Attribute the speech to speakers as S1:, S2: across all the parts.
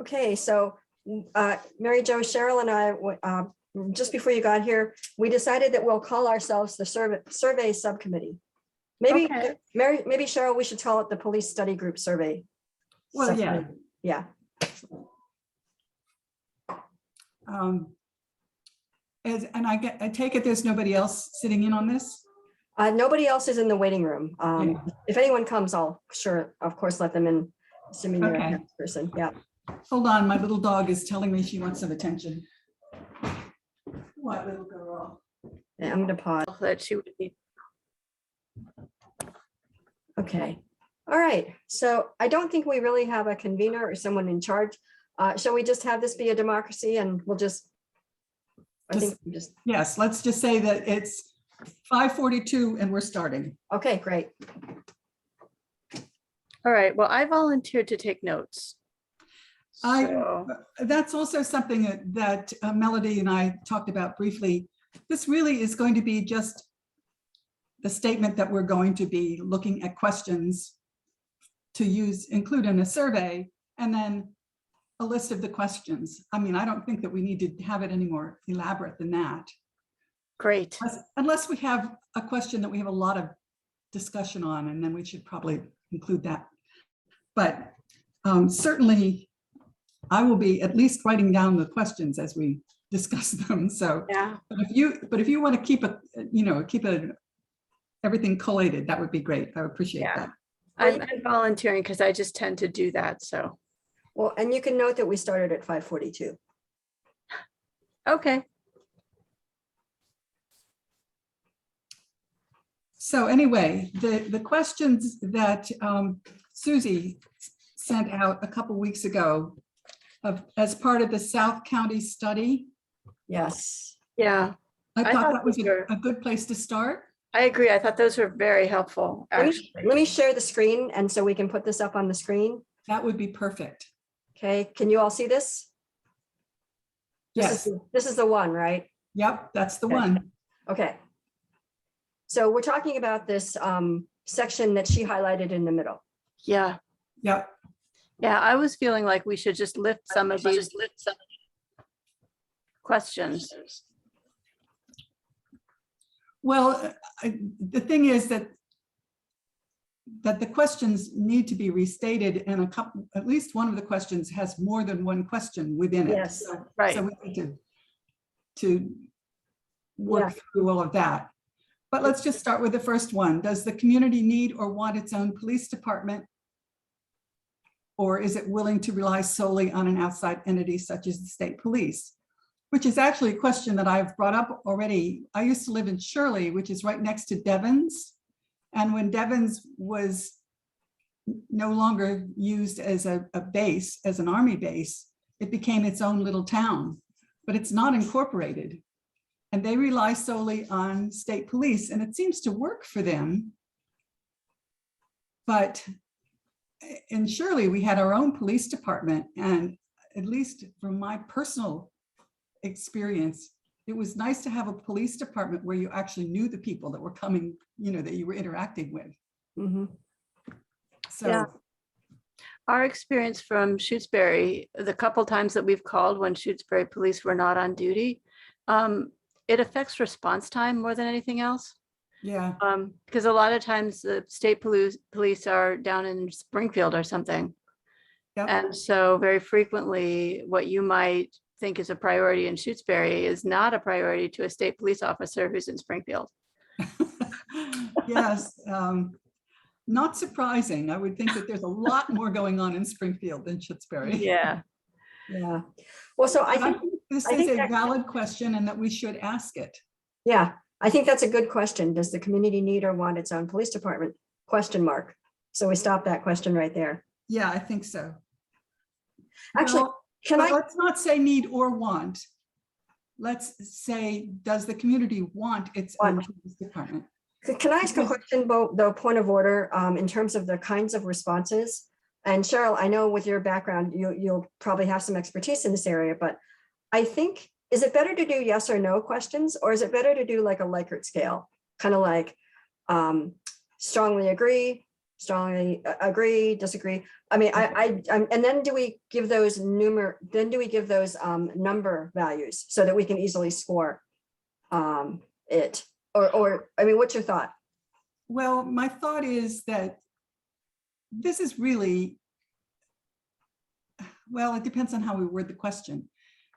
S1: Okay, so Mary Jo, Cheryl, and I, just before you got here, we decided that we'll call ourselves the survey subcommittee. Maybe
S2: Okay.
S1: maybe Cheryl, we should call it the police study group survey.
S3: Well, yeah.
S1: subcommittee. Yeah.
S3: And I take it there's nobody else sitting in on this?
S1: Nobody else is in the waiting room.
S3: Yeah.
S1: If anyone comes, I'll of course, let them in, assuming they're
S3: Okay.
S1: a person. Yeah.
S3: Hold on, my little dog is telling me she wants some attention. What little girl?
S1: Yeah, I'm gonna pause.
S2: That she would be.
S1: Okay. All right. So I don't think we really have a convener or someone in charge. Shall we just have this be a democracy and we'll just, I think we just,
S3: Yes, let's just say that it's 5:42 and we're starting.
S1: okay, great.
S2: All right, well, I volunteered to take notes. So,
S3: That's also something that Melody and I talked about briefly. This really is going to be just the statement that we're going to be looking at questions to include in a survey, and then a list of the questions. I mean, I don't think that we need to have it any more elaborate than that.
S2: great.
S3: Unless we have a question that we have a lot of discussion on, and then we should probably include that. But certainly, I will be at least writing down the questions as we discuss them. So,
S2: Yeah,
S3: but if you want to keep it, everything collated, that would be great. I would appreciate
S2: Yeah.
S3: that.
S2: I'm volunteering because I just tend to do that, so,
S1: Well, and you can note that we started at 5:42.
S2: okay.
S3: So anyway, the questions that Susie sent out a couple weeks ago as part of the South County study,
S1: Yes.
S2: Yeah,
S3: I
S2: I
S3: thought
S2: thought
S3: that was
S2: these were-
S3: a good place to start.
S2: I agree. I thought those were very helpful, actually.
S1: Let me share the screen, and so we can put this up on the screen.
S3: That would be perfect.
S1: Okay, can you all see this?
S3: Yes.
S1: This is the one, right?
S3: Yep, that's the
S1: Okay.
S3: one.
S1: Okay. So we're talking about this section that she highlighted in the middle.
S2: Yeah,
S3: Yep.
S2: yeah, I was feeling like we should just lift some of these questions.
S3: Well, the thing is that the questions need to be restated, and at least one of the questions has more than one question within it.
S1: Yes.
S2: Right.
S3: So we need to work through all of that. But let's just start with the first one. Does the community need or want its own police department? Or is it willing to rely solely on an outside entity such as the state police? Which is actually a question that I've brought up already. I used to live in Shirley, which is right next to Devens. And when Devens was no longer used as a base, as an army base, it became its own little town, but it's not incorporated. And they rely solely on state police, and it seems to work for them. But in Shirley, we had our own police department, and at least from my personal experience, it was nice to have a police department where you actually knew the people that were coming, that you were interacting with.
S1: Mhm.
S3: So
S2: Yeah. Our experience from Shutesbury, the couple times that we've called when Shutesbury police were not on duty, it affects response time more than anything else.
S3: yeah,
S2: Because a lot of times the state police are down in Springfield or something.
S3: Yep.
S2: And so very frequently, what you might think is a priority in Shutesbury is not a priority to a state police officer who's in Springfield.
S3: yes. Not surprising. I would think that there's a lot more going on in Springfield than Shutesbury.
S2: Yeah,
S1: Yeah. Well, so I
S3: But
S1: think,
S3: this
S1: I
S3: is
S1: think
S3: a
S1: that-
S3: valid question and that we should ask it.
S1: yeah, I think that's a good question. Does the community need or want its own police department? Question mark. So we stop that question right there.
S3: Yeah, I think so.
S1: Actually,
S3: Well,
S1: can
S3: but
S1: I,
S3: let's not say need or want. Let's say, does the community want its own
S1: Want.
S3: police department?
S1: can I ask a question, the point of order, in terms of the kinds of responses? And Cheryl, I know with your background, you'll probably have some expertise in this area, but I think, is it better to do yes or no questions, or is it better to do like a Likert scale? Kind of like strongly agree, strongly agree, disagree? I mean, and then do we give those number values so that we can easily score it? Or, I mean, what's your thought?
S3: Well, my thought is that this is really, well, it depends on how we word the question.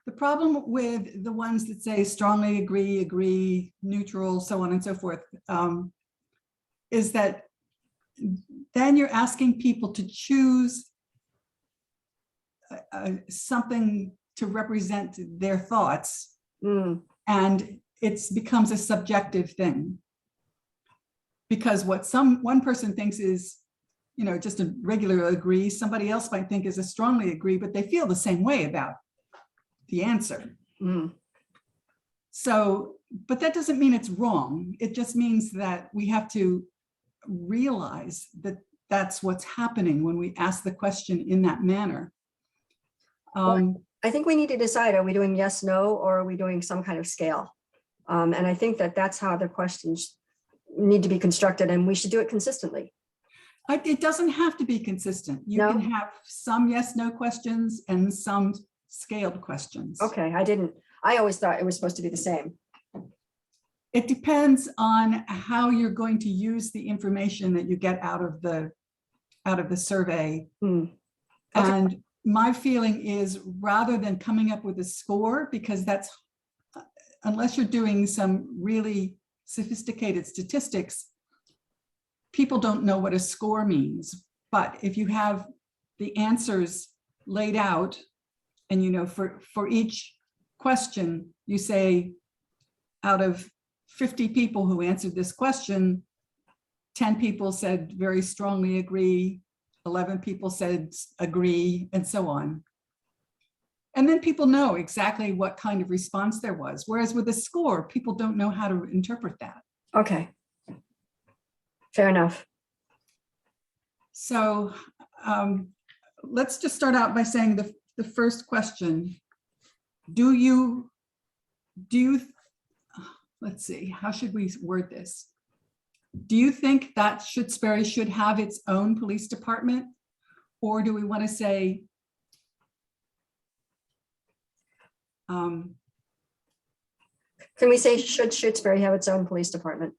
S3: The problem with the ones that say strongly agree, neutral, so on and so forth, is that then you're asking people to choose something to represent their thoughts, and it becomes a subjective thing. Because what one person thinks is, you know, just a regular agree, somebody else might think is a strongly agree, but they feel the same way about the answer. So, but that doesn't mean it's wrong. It just means that we have to realize that that's what's happening when we ask the question in that manner.
S1: I think we need to decide, are we doing yes, no, or are we doing some kind of scale? And I think that that's how the questions need to be constructed, and we should do it consistently.
S3: It doesn't have to be consistent. You can have some yes, no questions and some scaled questions.
S1: Okay, I always thought it was supposed to be the same.
S3: It depends on how you're going to use the information that you get out of the survey. Okay. And my feeling is, rather than coming up with a score, because that's, unless you're doing some really sophisticated statistics, people don't know what a score means. But if you have the answers laid out, and you know, for each question, you say, out of 50 people who answered this question, 10 people said very strongly agree, 11 people said agree, and so on. And then people know exactly what kind of response there was. Whereas with a score, people don't know how to interpret that.
S1: Okay. Fair enough.
S3: So let's just start out by saying the first question. Do you, let's see, how should we word this? Do you think that Shutesbury should have its own police department? Or do we want to say,
S1: can we say, should Shutesbury have its own police department?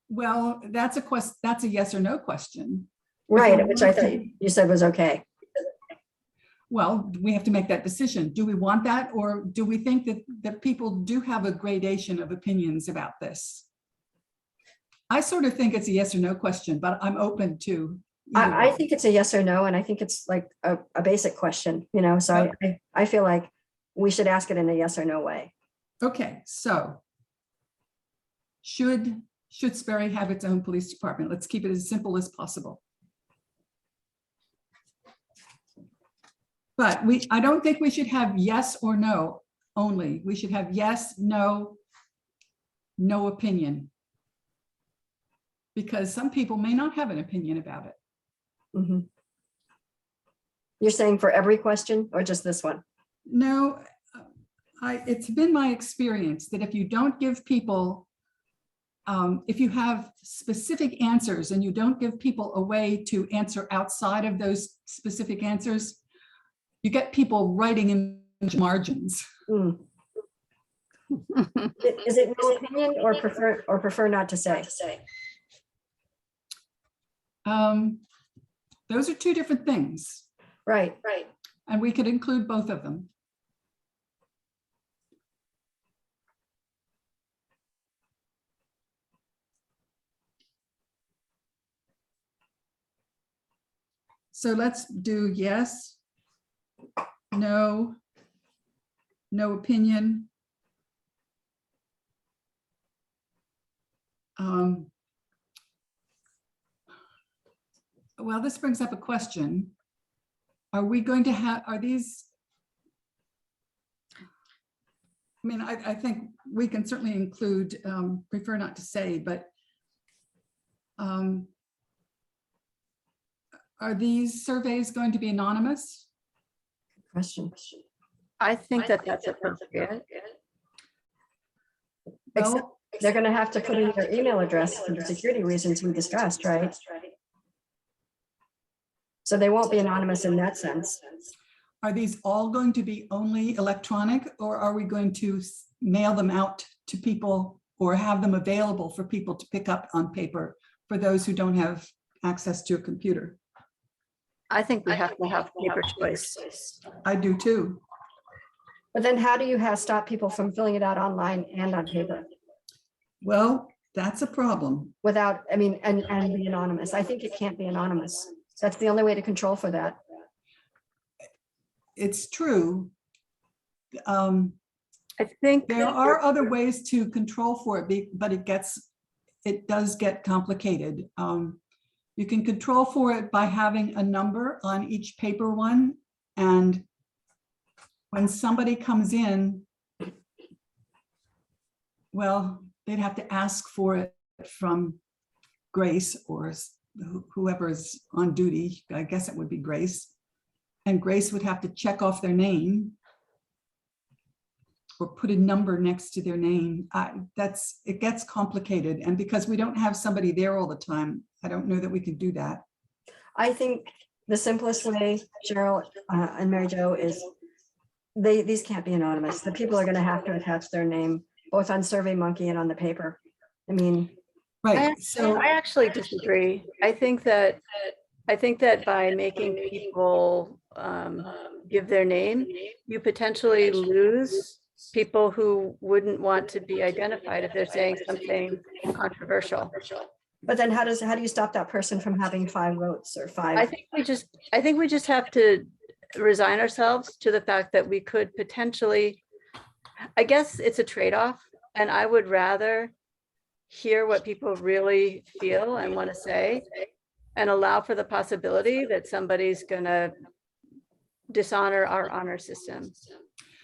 S3: well, that's a yes or no question.
S1: Right, which I thought you said was okay.
S3: Well, we have to make that decision. Do we want that, or do we think that people do have a gradation of opinions about this? I sort of think it's a yes or no question, but I'm open to.
S1: I think it's a yes or no, and I think it's like a basic question, you know, so I feel like we should ask it in a yes or no way.
S3: Okay, so should Shutesbury have its own police department? Let's keep it as simple as possible. But I don't think we should have yes or no only. We should have yes, no, no opinion. Because some people may not have an opinion about it.
S1: Mm-hmm. You're saying for every question or just this one?
S3: No, it's been my experience that if you don't give people, if you have specific answers and you don't give people a way to answer outside of those specific answers, you get people writing in margins.
S1: Mm. Is it no opinion or prefer not to say?
S3: Those are two different things.
S1: Right.
S3: And we could include both of them. So let's do yes, no, no opinion. Well, this brings up a question. Are we going to have, are these, I mean, I think we can certainly include, prefer not to say, but are these surveys going to be anonymous?
S1: Question.
S2: I think that that's appropriate.
S3: Well,
S1: they're gonna have to put in their email address for the security reasons we discussed, right? So they won't be anonymous in that sense.
S3: Are these all going to be only electronic, or are we going to mail them out to people or have them available for people to pick up on paper for those who don't have access to a computer?
S2: I think we have to have paper choice.
S3: I do too.
S1: But then how do you stop people from filling it out online and on paper
S3: Well, that's a problem.
S1: without, I mean, and be anonymous? I think it can't be anonymous. That's the only way to control for that.
S3: It's true.
S2: I think
S3: There are other ways to control for it, but it does get complicated. You can control for it by having a number on each paper one, and when somebody comes in, well, they'd have to ask for it from Grace or whoever is on duty. I guess it would be Grace. And Grace would have to check off their name or put a number next to their name. It gets complicated. And because we don't have somebody there all the time, I don't know that we can do that.
S1: I think the simplest way, Cheryl and Mary Jo, is these can't be anonymous. The people are going to have to attach their name both on SurveyMonkey and on the paper. I mean,
S3: Right. So
S2: I actually disagree. I think that by making people give their name, you potentially lose people who wouldn't want to be identified if they're saying something controversial.
S1: but then how do you stop that person from having 5 votes or 5?
S2: I think we just have to resign ourselves to the fact that we could potentially, I guess it's a trade-off, and I would rather hear what people really feel and want to say and allow for the possibility that somebody's gonna dishonor our honor system.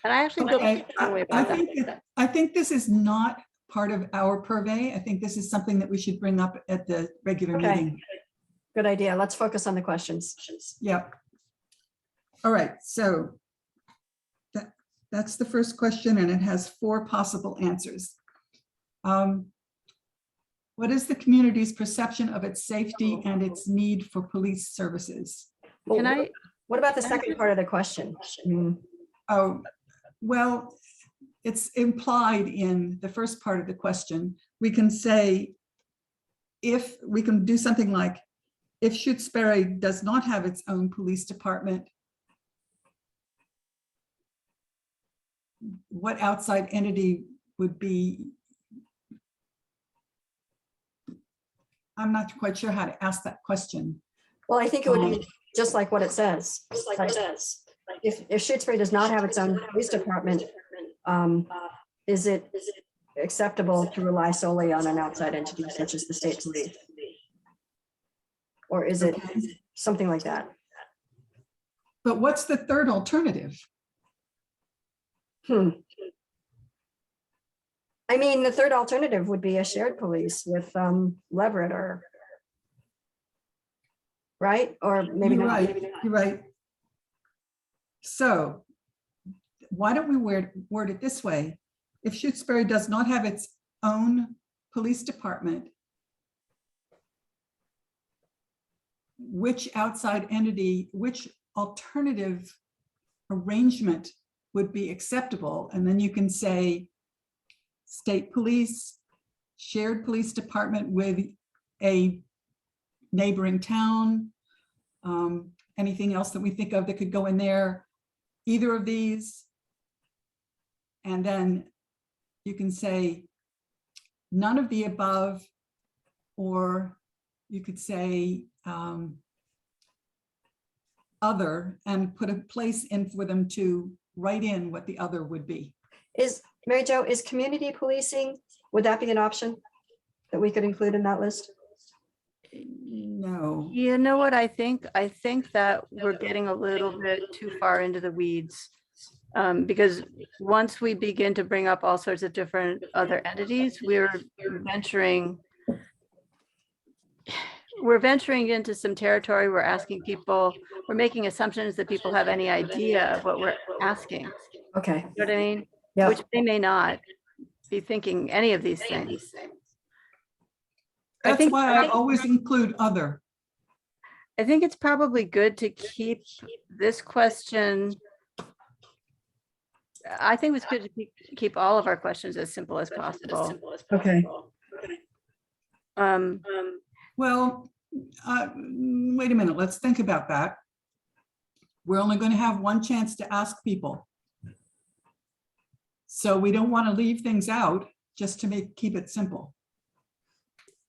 S2: And I actually feel
S3: okay,
S2: strongly about that.
S3: I think this is not part of our purvey. I think this is something that we should bring up at the regular
S1: Okay.
S3: meeting.
S1: Good idea. Let's focus on the questions.
S3: Yep. All right, so that's the first question, and it has 4 possible answers. What is the community's perception of its safety and its need for police services?
S2: Can I,
S1: What about the second part of the question? I mean,
S3: Oh, well, it's implied in the first part of the question. We can say, if we can do something like, if Shutesbury does not have its own police department, what outside entity would be? I'm not quite sure how to ask that question.
S1: well, I think it would be just like what it says. If Shutesbury does not have its own police department, is it acceptable to rely solely on an outside entity such as the state police? Or is it something like that?
S3: But what's the third alternative?
S1: I mean, the third alternative would be a shared police with Leverett or, right? Or maybe
S3: You're
S1: not.
S3: right, you're right. So why don't we word it this way? If Shutesbury does not have its own police department, which outside entity, which alternative arrangement would be acceptable? And then you can say state police, shared police department with a neighboring town, anything else that we think of that could go in there, either of these. And then you can say none of the above, or you could say other, and put a place in for them to write in what the other would be.
S1: Is, Mary Jo, is community policing, would that be an option that we could include in that list?
S3: No.
S2: you know what I think? I think that we're getting a little bit too far into the weeds. Because once we begin to bring up all sorts of different other entities, we're venturing into some territory. We're asking people, we're making assumptions that people have any idea of what we're asking.
S1: Okay,
S2: You know what I mean?
S1: yeah,
S2: Which they may not. be thinking any of these things.
S3: That's why I always include other.
S2: I think it's probably good to keep this question. I think it's good to keep all of our questions as simple as possible.
S1: Okay.
S3: Well, wait a minute, let's think about that. We're only going to have one chance to ask people. So we don't want to leave things out just to keep it simple.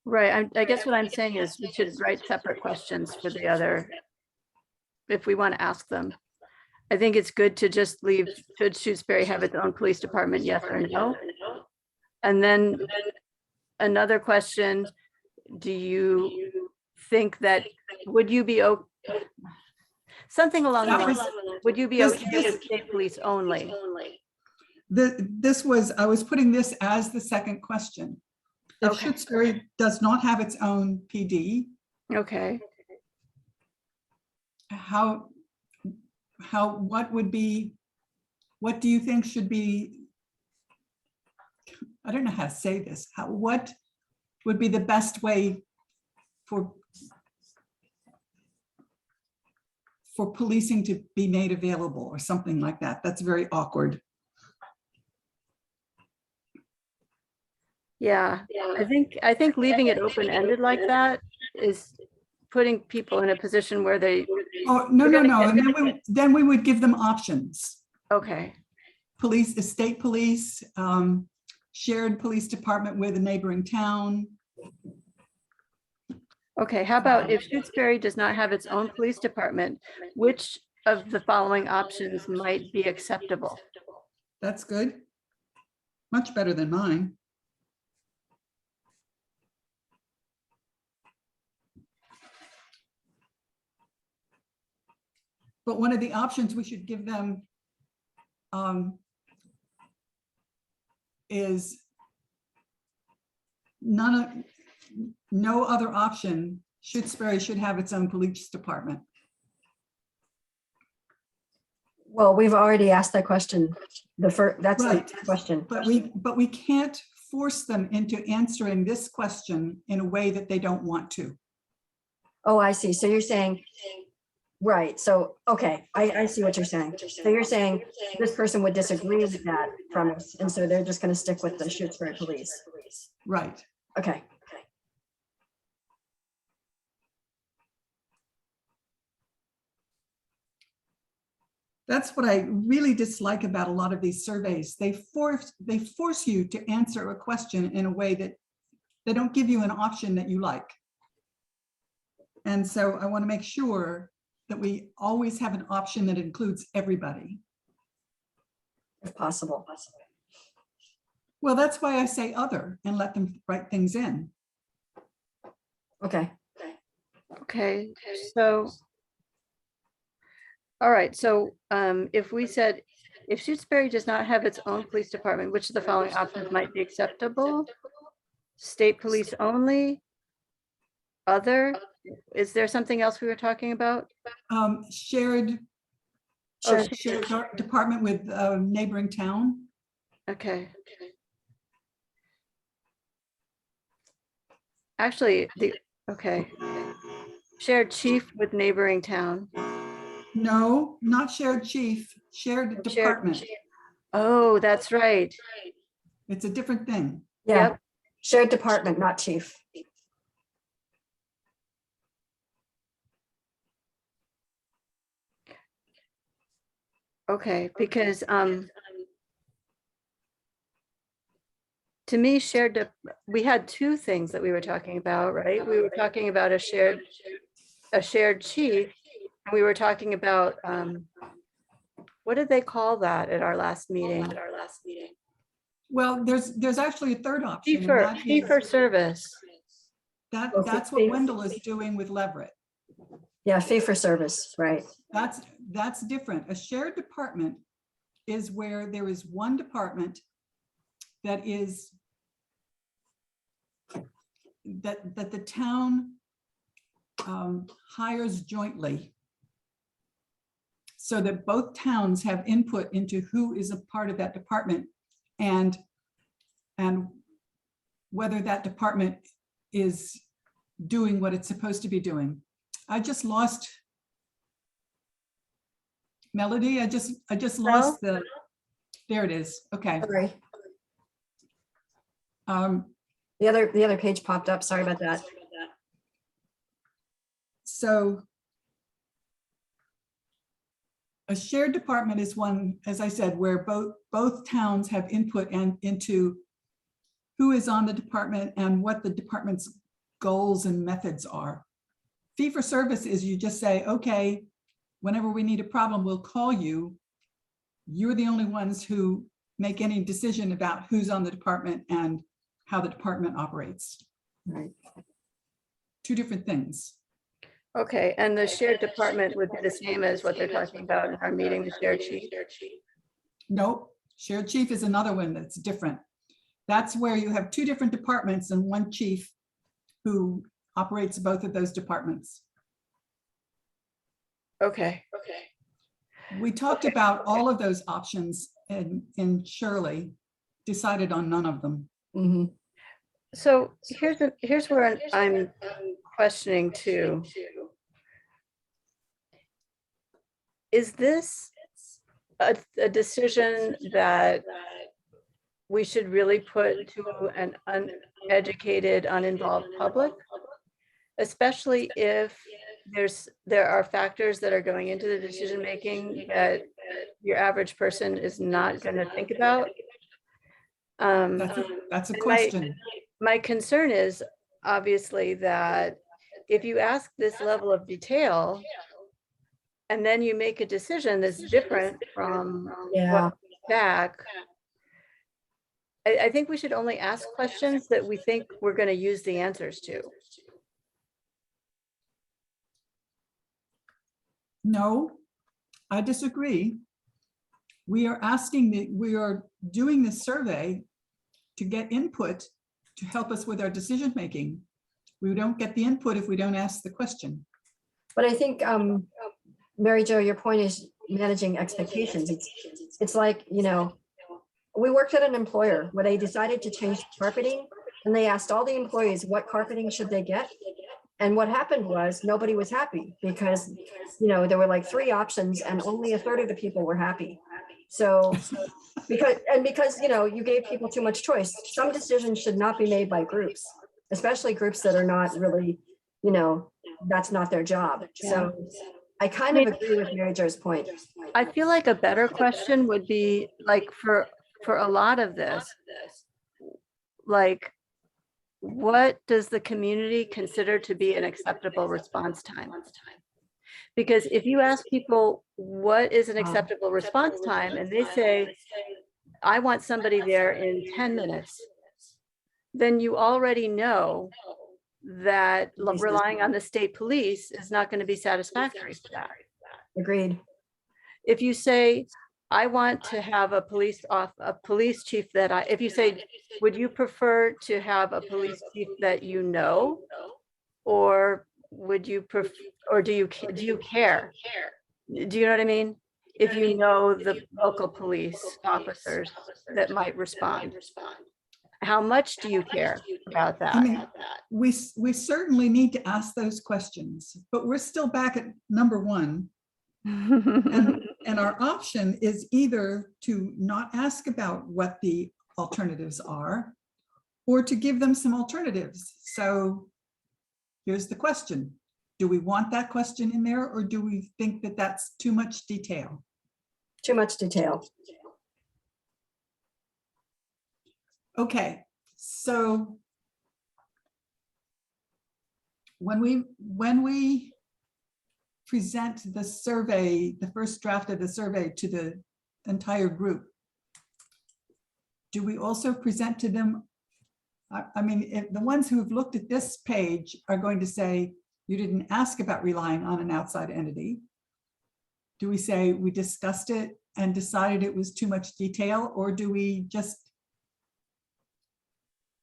S2: Right. I guess what I'm saying is we should write separate questions for the other, if we want to ask them. I think it's good to just leave, should Shutesbury have its own police department, yes or no? And then another question, do you think that, would you be, something along the
S3: That
S2: lines,
S3: was-
S2: would you be
S3: this-
S2: okay with state police only?
S3: I was putting this as the second question. If
S2: Okay.
S3: Shutesbury does not have its own PD,
S2: Okay.
S3: what do you think should be, I don't know how to say this, what would be the best way for policing to be made available or something like that? That's very awkward.
S2: Yeah, I think leaving it open-ended like that is putting people in a position where they,
S3: Oh, no,
S2: We're
S3: no,
S2: gonna
S3: no. And then we would give them options.
S2: okay,
S3: Police, state police, shared police department with a neighboring town.
S2: okay. How about if Shutesbury does not have its own police department, which of the following options might be acceptable?
S3: That's good. Much better than mine. But one of the options we should give them is no other option. Shutesbury should have its own police department.
S1: Well, we've already asked that question. That's
S3: Right.
S1: the question.
S3: But we can't force them into answering this question in a way that they don't want to.
S1: Oh, I see. So you're saying, right. So, okay, I see what you're saying. So you're saying this person would disagree with that premise. And so they're just going to stick with the Shutesbury police.
S3: Right.
S1: Okay.
S3: That's what I really dislike about a lot of these surveys. They force you to answer a question in a way that they don't give you an option that you like. And so I want to make sure that we always have an option that includes everybody.
S1: If possible.
S3: Well, that's why I say other and let them write things in.
S1: Okay.
S2: Okay, so, all right, so if we said, if Shutesbury does not have its own police department, which of the following options might be acceptable? State police only? Other? Is there something else we were talking about?
S3: Shared department with a neighboring town.
S2: Okay. Actually, okay. Shared chief with neighboring town.
S3: No, not shared chief, shared department.
S2: Oh, that's right.
S3: It's a different thing.
S1: Yeah.
S2: Yep.
S1: Shared department, not chief.
S2: Okay, because to me, we had two things that we were talking about, right? We were talking about a shared chief, and we were talking about what did they call that at our last meeting?
S3: Well, there's actually a third option. and that
S2: Fee
S3: is-
S2: for service.
S3: That's what Wendell is doing with Leverett.
S1: Yeah, fee for service, right.
S3: That's different. A shared department is where there is one department that is that the town hires jointly, so that both towns have input into who is a part of that department. And and whether that department is doing what it's supposed to be doing. I just lost Melody. I just lost there it is. Okay.
S1: Sorry,
S3: Um,
S1: the other page popped up. Sorry about that.
S3: So a shared department is one, as I said, where both towns have input and into who is on the department and what the department's goals and methods are. Fee for service is you just say, okay, whenever we need a problem, we'll call you. You're the only ones who make any decision about who's on the department and how the department operates.
S1: Right.
S3: Two different things.
S2: Okay, and the shared department would be the same as what they're talking about in our meeting, the shared chief.
S3: Nope, shared chief is another one that's different. That's where you have two different departments and one chief who operates both of those departments.
S2: Okay.
S3: We talked about all of those options and Shirley decided on none of them.
S1: Mhm.
S2: So here's where I'm questioning too. Is this a decision that we should really put to an uneducated, uninvolved public? Especially if there are factors that are going into the decision making that your average person is not going to think about.
S3: That's a question.
S2: My concern is obviously that if you ask this level of detail and then you make a decision that's different from
S1: Yeah.
S2: what back, I think we should only ask questions that we think we're going to use the answers to.
S3: No, I disagree. We are doing this survey to get input to help us with our decision making. We don't get the input if we don't ask the question.
S1: But I think, Mary Jo, your point is managing expectations. It's like, we worked at an employer where they decided to change carpeting and they asked all the employees what carpeting should they get. And what happened was nobody was happy because, there were like 3 options and only a third of the people were happy. So because, you gave people too much choice. Some decisions should not be made by groups, especially groups that are not really, that's not their job. So I kind of agree with Mary Jo's point.
S2: I feel like a better question would be like for a lot of this, like, what does the community consider to be an acceptable response time? Because if you ask people what is an acceptable response time and they say, I want somebody there in 10 minutes, then you already know that relying on the state police is not going to be satisfactory for that.
S1: Agreed.
S2: If you say, I want to have a police chief that if you say, would you prefer to have a police chief that you know, or would you prefer, or do you care? Do you know what I mean? If you know the local police officers that might respond, how much do you care about that?
S3: I mean, we certainly need to ask those questions, but we're still back at number 1. And our option is either to not ask about what the alternatives are or to give them some alternatives. So here's the question. Do we want that question in there or do we think that that's too much detail?
S1: Too much detail.
S3: Okay, so when we present the survey, the first draft of the survey to the entire group, do we also present to them? I mean, if the ones who have looked at this page are going to say, you didn't ask about relying on an outside entity. Do we say we discussed it and decided it was too much detail, or do we just,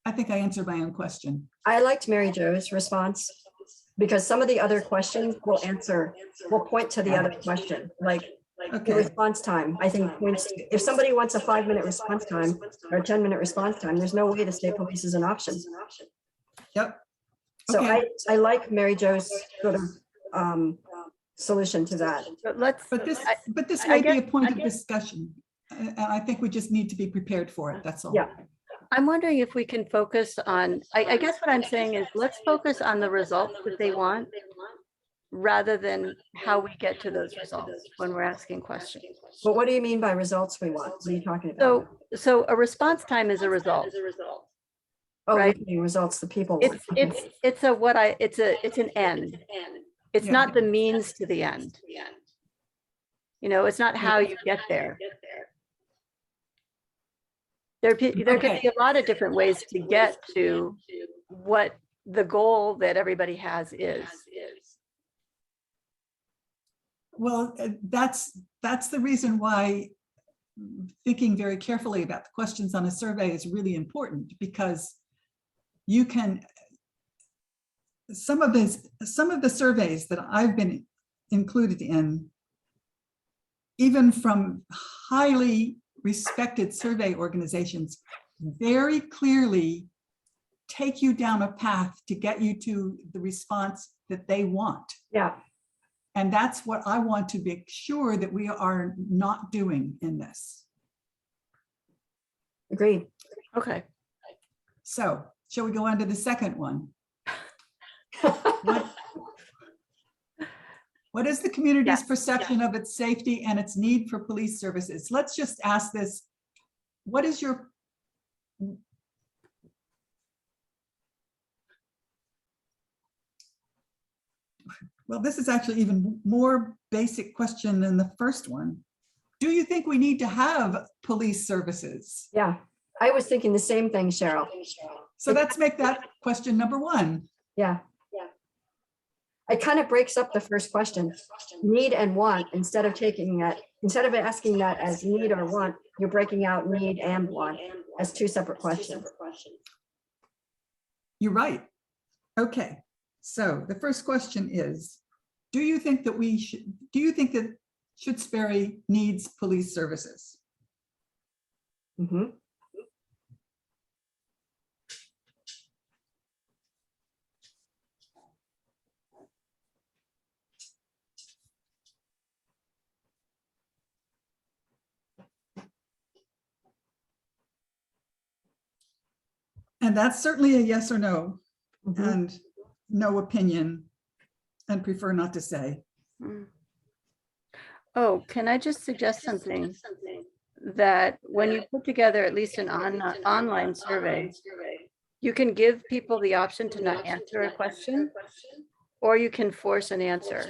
S3: I think I answered my own question.
S1: I liked Mary Jo's response because some of the other questions will point to the other question. Like, the
S3: Okay,
S1: response time. I think points, if somebody wants a 5-minute response time or a 10-minute response time, there's no way the state police is an option.
S3: yep.
S1: So
S3: Okay.
S1: I like Mary Jo's sort of solution to that.
S2: But let's,
S3: But this
S2: I
S3: may be
S2: guess-
S3: a point of discussion. And I think we just need to be prepared for it, that's all.
S1: Yeah.
S2: I'm wondering if we can focus on, I guess what I'm saying is let's focus on the results that they want rather than how we get to those results when we're asking questions.
S1: But what do you mean by results we want? What are you talking
S2: So,
S1: about?
S2: so a response time is a result.
S1: Oh,
S2: right.
S1: the results the people want.
S2: It's an end. It's
S3: Yeah.
S2: not the means to the end. You know, it's not how you get there. There could
S3: Okay.
S2: be a lot of different ways to get to what the goal that everybody has is.
S3: Well, that's the reason why thinking very carefully about the questions on a survey is really important, because you can, some of the surveys that I've been included in, even from highly respected survey organizations, very clearly take you down a path to get you to the response that they want.
S1: Yeah,
S3: And that's what I want to make sure that we are not doing in this.
S1: agreed.
S2: Okay.
S3: So shall we go on to the second one? What is the community's
S2: Yes,
S3: perception of its safety and its need for police services? Let's just ask this. What is your, well, this is actually even more basic question than the first one. Do you think we need to have police services?
S1: Yeah, I was thinking the same thing, Cheryl.
S3: So let's make that question number one.
S1: Yeah. It kind of breaks up the first question, need and want, instead of asking that as need or want, you're breaking out need and want as two separate questions.
S3: You're right. Okay, so the first question is, do you think that Shutesbury needs police services?
S1: Mhm.
S3: And that's certainly a yes or no,
S1: Mhm.
S3: and no opinion, and prefer not to say.
S2: Mm. Oh, can I just suggest something? That when you put together at least an online survey, you can give people the option to not answer a question, or you can force an answer.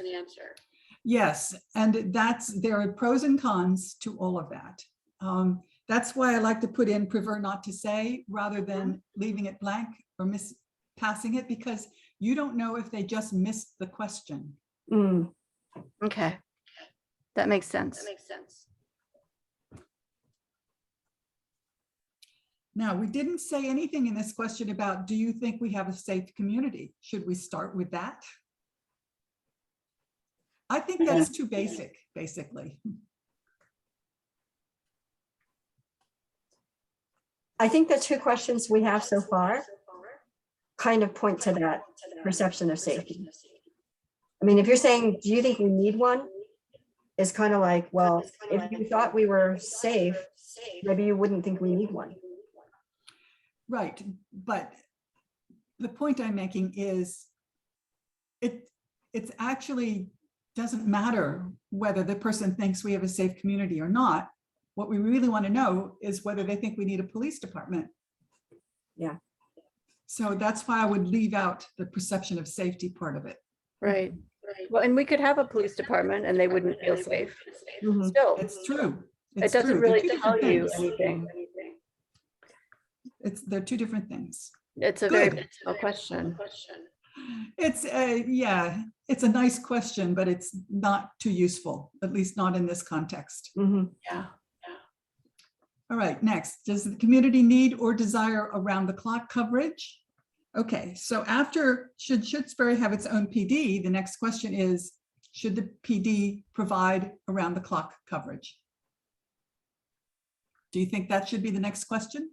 S3: Yes, and there are pros and cons to all of that. That's why I like to put in prefer not to say rather than leaving it blank or passing it, because you don't know if they just missed the question.
S1: Mm.
S2: Okay. That makes sense.
S3: Now, we didn't say anything in this question about, do you think we have a safe community? Should we start with that? I think that's too basic, basically.
S1: I think the two questions we have so far kind of point to that perception of safety. I mean, if you're saying, do you think we need one? It's kind of like, well, if you thought we were safe, maybe you wouldn't think we need one.
S3: Right, but the point I'm making is it's actually doesn't matter whether the person thinks we have a safe community or not. What we really want to know is whether they think we need a police department.
S1: Yeah.
S3: So that's why I would leave out the perception of safety part of it.
S2: Right. Well, and we could have a police department and they wouldn't feel safe.
S1: Mhm.
S2: Still,
S3: It's true.
S2: it
S3: It's
S2: doesn't
S3: true. They're
S2: really
S3: two
S2: tell
S3: different
S2: you
S3: things.
S2: anything.
S3: They're two different things.
S2: It's a
S3: Good.
S2: very personal question.
S3: It's it's a nice question, but it's not too useful, at least not in this context.
S1: Mhm.
S2: Yeah.
S3: All right, next, does the community need or desire around the clock coverage? Okay, so after, should Shutesbury have its own PD? The next question is, should the PD provide around the clock coverage? Do you think that should be the next question?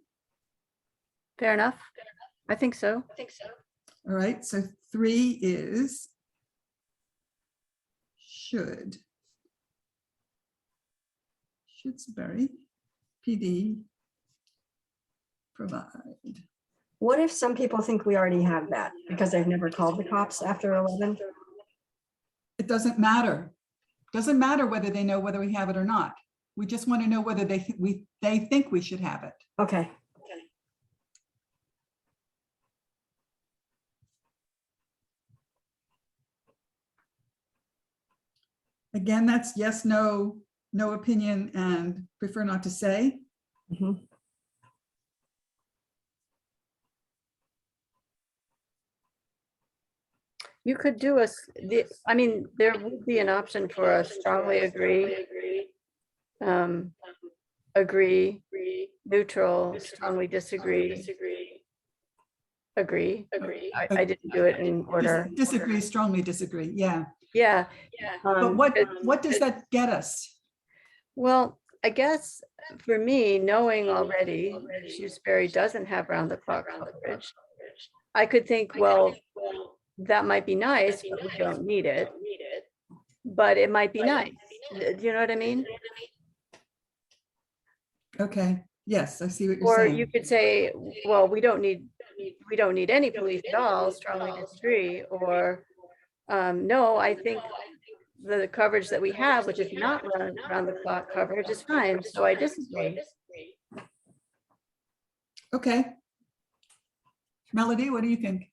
S2: Fair enough. I think so.
S3: All right, so 3 is should Shutesbury PD provide?
S1: What if some people think we already have that because they've never called the cops after 11?
S3: It doesn't matter. Doesn't matter whether they know whether we have it or not. We just want to know whether they think we should have it.
S1: Okay.
S3: Again, that's yes, no, no opinion, and prefer not to say.
S1: Mhm.
S2: You could do I mean, there would be an option for a strongly agree, agree, neutral, strongly disagree, agree. I didn't do it in order.
S3: Disagree, strongly disagree, yeah.
S2: Yeah.
S3: But what does that get us?
S2: Well, I guess for me, knowing already Shrewsbury doesn't have round the clock coverage, I could think, well, that might be nice, but we don't need it. But it might be nice. Do you know what I mean?
S3: Okay, yes, I see what you're
S2: Or
S3: saying.
S2: you could say, well, we don't need any police at all, strongly disagree, or no, I think the coverage that we have, which is not round the clock coverage, is fine, so I disagree.
S3: Okay. Melody, what do you think?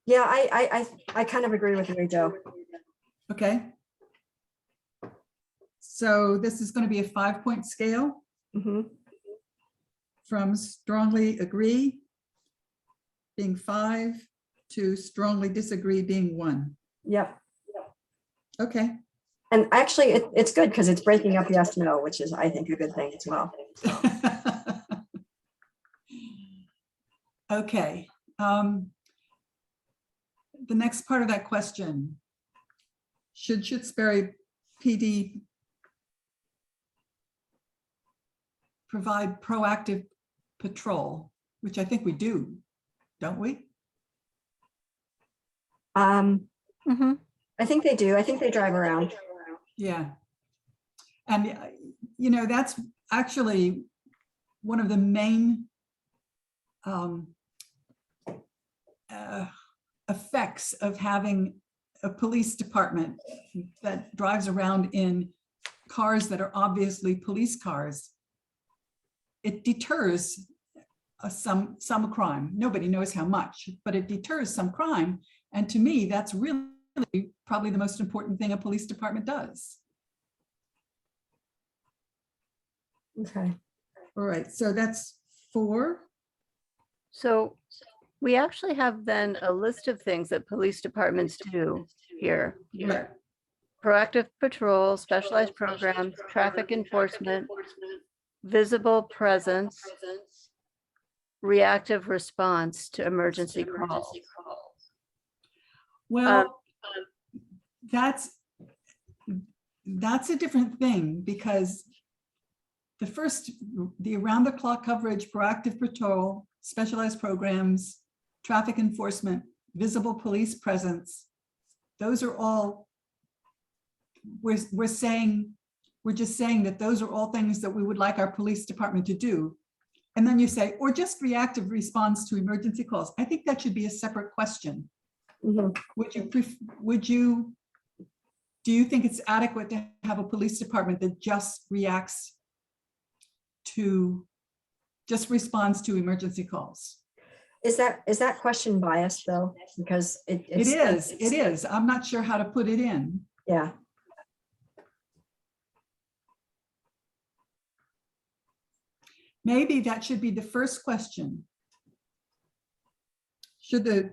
S1: Yeah, I kind of agree with you, Joe.
S3: Okay. So this is going to be a 5-point scale
S1: Mhm.
S3: from strongly agree being 5 to strongly disagree being 1.
S1: Yep.
S3: Okay.
S1: And actually, it's good because it's breaking up yes, no, which is, I think, a good thing as well.
S3: Okay. The next part of that question, should Shutesbury PD provide proactive patrol, which I think we do, don't we?
S2: Mhm.
S1: I think they do. I think they drive around.
S3: Yeah. And, you know, that's actually one of the main effects of having a police department that drives around in cars that are obviously police cars. It deters some crime. Nobody knows how much, but it deters some crime. And to me, that's really probably the most important thing a police department does.
S1: Okay.
S3: All right, so that's 4.
S2: So we actually have then a list of things that police departments do here.
S3: Right.
S2: Proactive patrol, specialized programs, traffic enforcement, visible presence, reactive response to emergency calls.
S3: Well, that's a different thing, because the around the clock coverage, proactive patrol, specialized programs, traffic enforcement, visible police presence, those are all, we're just saying that those are all things that we would like our police department to do. And then you say, or just reactive response to emergency calls. I think that should be a separate question.
S1: Mhm.
S3: Do you think it's adequate to have a police department that just responds to emergency calls?
S1: Is that question biased though? Because
S3: It is. I'm not sure how to put it in.
S1: Yeah.
S3: Maybe that should be the first question. Should the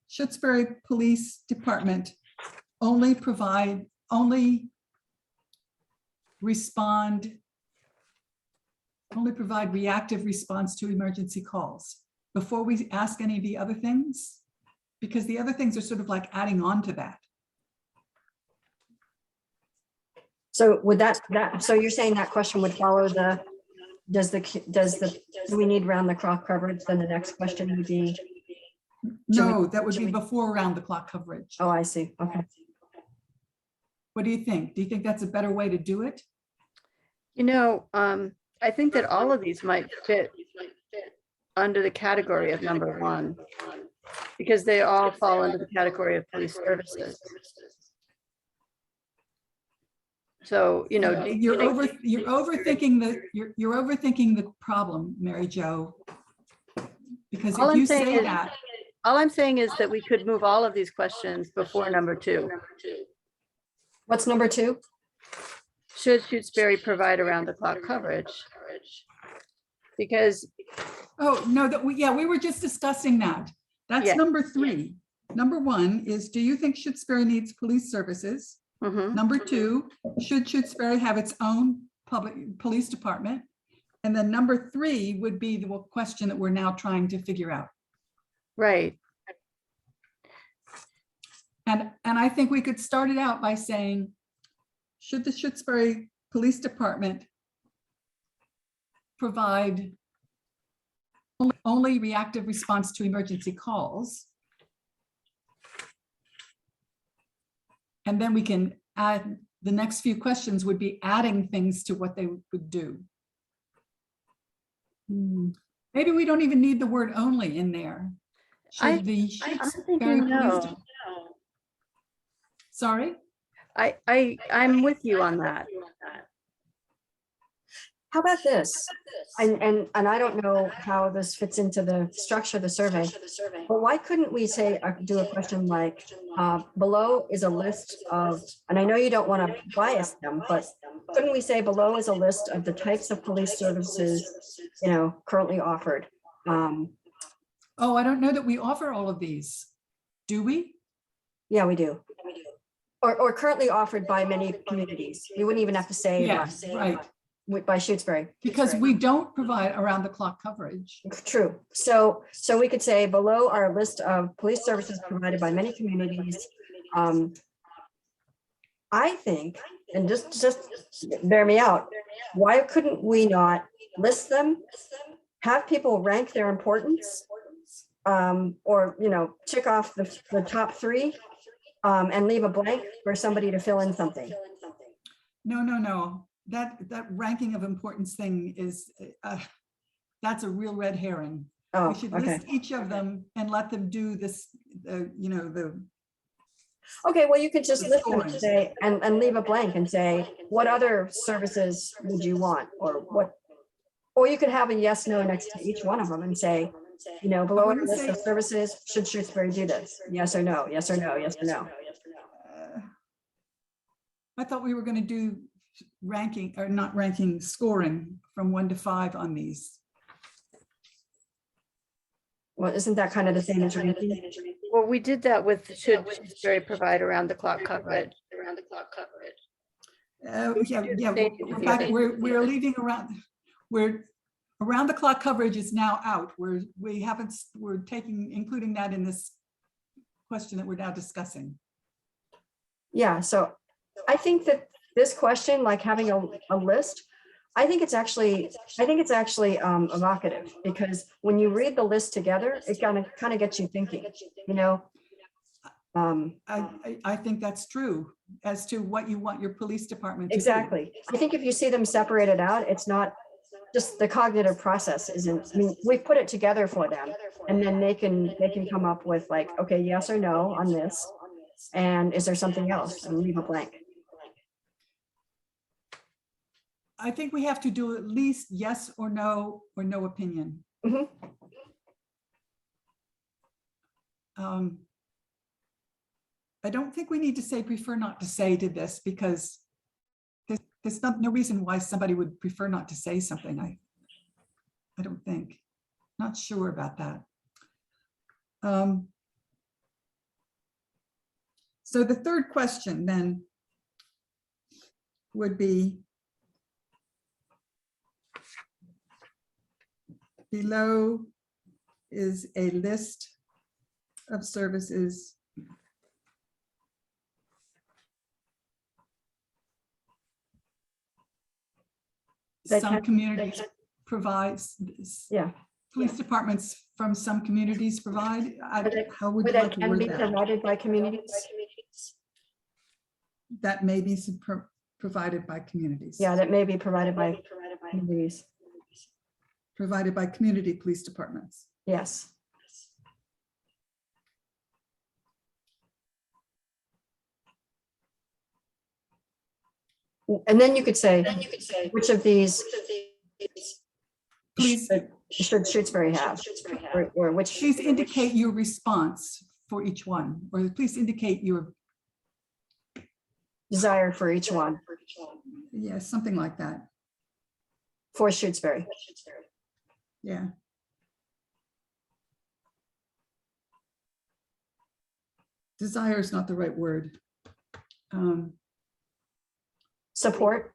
S3: Shutesbury Police Department only provide reactive response to emergency calls before we ask any of the other things? Because the other things are sort of like adding on to that.
S1: So would so you're saying that question would follow the, do we need round the clock coverage? Then the next question would be,
S3: No, that would
S1: should
S3: be
S1: we-
S3: before round the clock coverage.
S1: oh, I see. Okay.
S3: What do you think? Do you think that's a better way to do it?
S2: You know, I think that all of these might fit under the category of number one, because they all fall under the category of police services. So, you know,
S3: You're overthinking the problem, Mary Jo. Because
S2: All
S3: if
S2: I'm
S3: you
S2: saying
S3: say
S2: is-
S3: that,
S2: all I'm saying is that we could move all of these questions before number two.
S1: What's number two?
S2: Should Shutesbury provide around the clock coverage? Because,
S3: oh, no, yeah, we were just discussing that. That's
S2: Yeah.
S3: number three. Number one is, do you think Shutesbury needs police services?
S2: mhm,
S3: Number two, should Shutesbury have its own public police department? And then number three would be the question that we're now trying to figure out.
S2: right,
S3: And I think we could start it out by saying, should the Shutesbury Police Department provide only reactive response to emergency calls? And then we can add, the next few questions would be adding things to what they would do. Maybe we don't even need the word only in there.
S2: I-
S3: Should the
S2: I'm
S3: Shutesbury
S2: thinking
S3: Police
S2: no.
S3: Sorry?
S2: I'm with you on that.
S1: How about this? And I don't know how this fits into the structure of the survey, but why couldn't we say, do a question like, below is a list of, and I know you don't want to bias them, but couldn't we say below is a list of the types of police services, you know, currently offered?
S3: Oh, I don't know that we offer all of these. Do we?
S1: Yeah, we do. Or currently offered by many communities. You wouldn't even have to say
S3: Yes, right.
S1: by Shutesbury.
S3: Because we don't provide around the clock coverage.
S1: True. So we could say below are a list of police services provided by many communities. I think, and just bear me out, why couldn't we not list them, have people rank their importance, or, you know, tick off the top three, and leave a blank for somebody to fill in something?
S3: No. That ranking of importance thing is, that's a real red herring.
S1: Oh,
S3: We should
S1: okay.
S3: list each of them and let them do this, you know, the,
S1: Okay, well, you could just
S3: The
S1: list them and
S3: scoring.
S1: say, and leave a blank and say, what other services would you want? Or what, or you could have a yes, no next to each one of them and say, you know, below our
S3: wouldn't
S1: list of
S3: say-
S1: services, should Shutesbury do this? Yes or no, yes or no, yes or no.
S3: I thought we were going to do ranking, or not ranking, scoring from 1 to 5 on these.
S1: Well, isn't that kind of the same as ranking?
S2: Well, we did that with should Shutesbury provide around the clock coverage.
S3: Yeah,
S2: do the
S3: yeah.
S2: same
S3: In
S2: with the
S3: fact,
S2: other.
S3: we're leaving around the clock coverage is now out. We're including that in this question that we're now discussing.
S1: Yeah, so I think that this question, like having a list, I think it's actually evocative, because when you read the list together, it kind of gets you thinking, you know?
S3: I think that's true as to what you want your police department to do.
S1: Exactly. I think if you see them separated out, it's not just the cognitive process isn't, I mean, we put it together for them, and then they can come up with like, okay, yes or no on this. And is there something else? And leave a blank.
S3: I think we have to do at least yes or no opinion.
S1: Mhm.
S3: I don't think we need to say prefer not to say to this, because there's no reason why somebody would prefer not to say something. I don't think. Not sure about that. So the third question then would be, below is a list of services
S1: That
S3: some
S1: can-
S3: communities provides,
S1: Yeah.
S3: police departments from some communities provide. How would
S1: Or
S3: you
S1: that
S3: like to
S1: can
S3: word
S1: be
S3: that?
S1: provided by communities.
S3: That may be provided by communities.
S1: Yeah, that may be provided by communities.
S3: Provided by community police departments.
S1: Yes. And then you could say, which of these
S3: Please,
S1: should Shutesbury have? Or which,
S3: please indicate your response for each one, or please indicate your,
S1: desire for each one
S3: yeah, something like that.
S1: for Shutesbury.
S3: Yeah. Desire is not the right word.
S1: Support.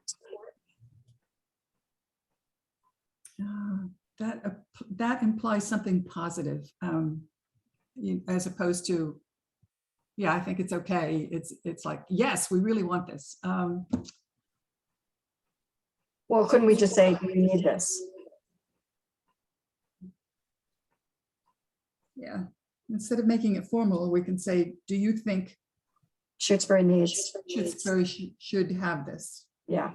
S3: That implies something positive, as opposed to, yeah, I think it's okay. It's like, yes, we really want this.
S1: Well, couldn't we just say, we need this?
S3: Yeah, instead of making it formal, we can say, do you think
S1: Shutesbury needs,
S3: Shutesbury should have this?
S1: yeah.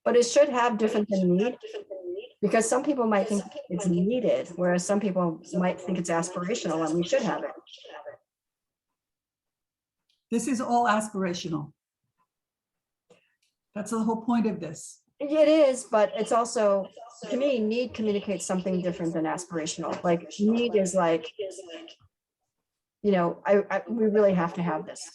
S1: But it should have different than need, because some people might think it's needed, whereas some people might think it's aspirational and we should have it.
S3: This is all aspirational. That's the whole point of this.
S1: It is, but it's also, to me, need communicates something different than aspirational. Like need is like, you know, we really have to have this.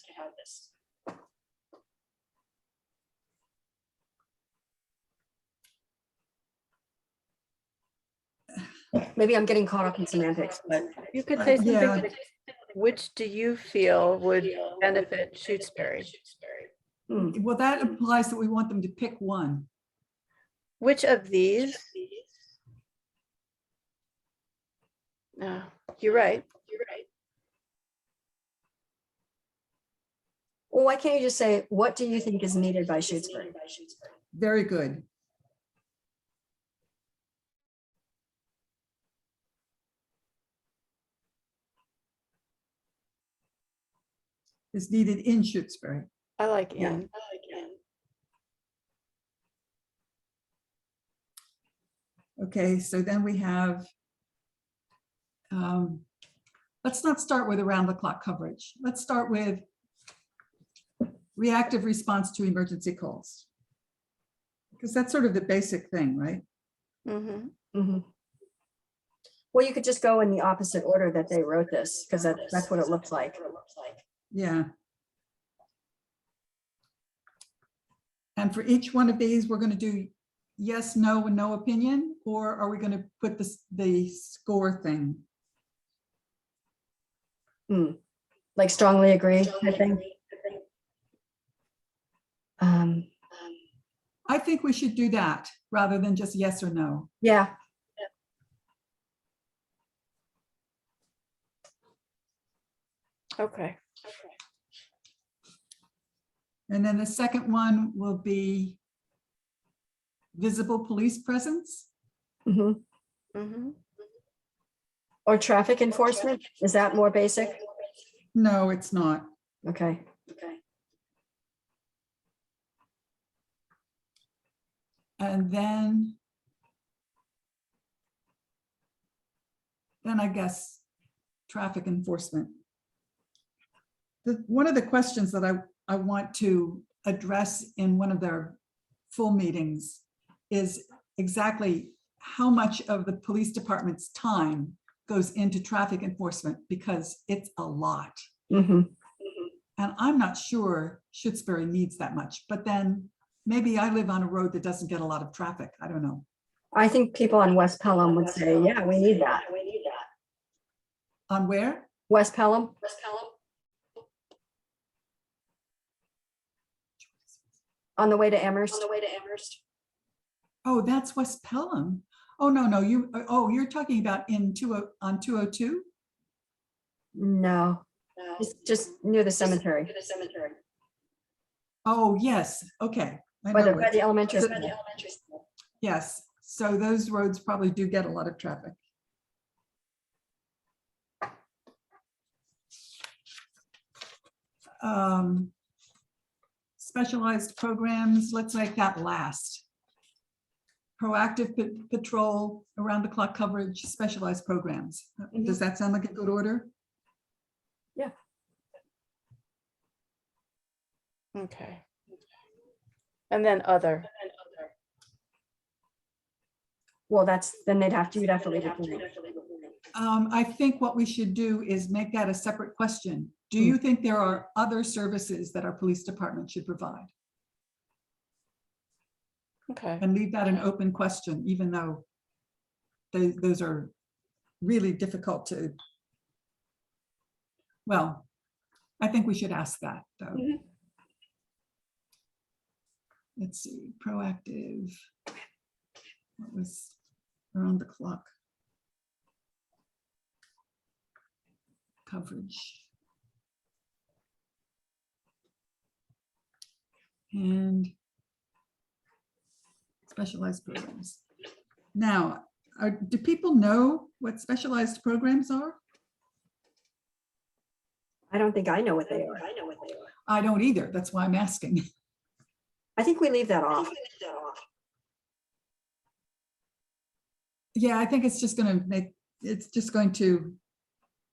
S1: Maybe I'm getting caught up in semantics, but
S2: You could say something
S3: Yeah.
S2: like, which do you feel would benefit Shutesbury?
S3: Well, that implies that we want them to pick one.
S2: Which of these? No, you're right.
S1: well, why can't you just say, what do you think is needed by Shutesbury?
S3: Very good. Is needed in Shutesbury.
S2: I like
S1: Yeah.
S2: in.
S3: Okay, so then we have, let's not start with around the clock coverage. Let's start with reactive response to emergency calls. Because that's sort of the basic thing, right?
S2: Mhm.
S1: Mhm. Well, you could just go in the opposite order that they wrote this, because that's what it looks like.
S3: Yeah. And for each one of these, we're going to do yes, no, and no opinion, or are we going to put the score thing?
S1: Like strongly agree, I think.
S3: I think we should do that rather than just yes or no.
S1: Yeah,
S2: Okay.
S3: And then the second one will be visible police presence.
S1: mhm.
S2: Mhm.
S1: Or traffic enforcement, is that more basic?
S3: No, it's not.
S1: Okay.
S3: And then I guess traffic enforcement. One of the questions that I want to address in one of their full meetings is exactly how much of the police department's time goes into traffic enforcement, because it's a lot.
S1: Mhm.
S3: And I'm not sure Shutesbury needs that much, but then maybe I live on a road that doesn't get a lot of traffic. I don't know.
S1: I think people on West Pelham would say, yeah, we need that.
S3: On where?
S1: West Pelham? On the way to Amherst?
S3: Oh, that's West Pelham. Oh, no, you're talking about on 202?
S1: No, it's just near the cemetery.
S3: Oh, yes, okay. I
S1: By
S3: know
S1: the
S3: it.
S1: elementary
S3: So-
S1: school.
S3: Yes, so those roads probably do get a lot of traffic. Specialized programs, let's make that last. Proactive patrol, around the clock coverage, specialized programs. Does that sound like a good order?
S2: Okay. And then other.
S1: Well, then you'd have to leave it blank.
S3: I think what we should do is make that a separate question. Do you think there are other services that our police department should provide?
S2: Okay.
S3: And leave that an open question, even though those are really difficult to. Well, I think we should ask that, though.
S1: Mhm.
S3: Let's see, proactive. What was around the clock? Coverage. And specialized programs. Now, do people know what specialized programs are?
S1: I don't think I know what they are.
S3: I don't either. That's why I'm asking.
S1: I think we leave that off.
S3: Yeah, I think it's just going to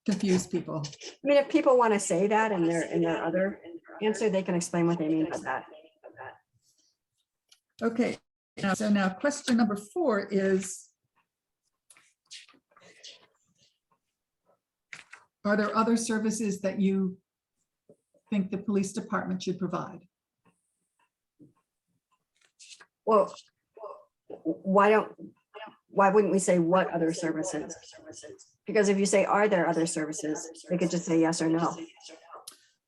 S3: confuse people.
S1: I mean, if people want to say that in their other answer, they can explain what they mean by that.
S3: Okay, so now question number 4 is, are there other services that you think the police department should provide?
S1: Well, why wouldn't we say what other services? Because if you say, are there other services, they could just say yes or no.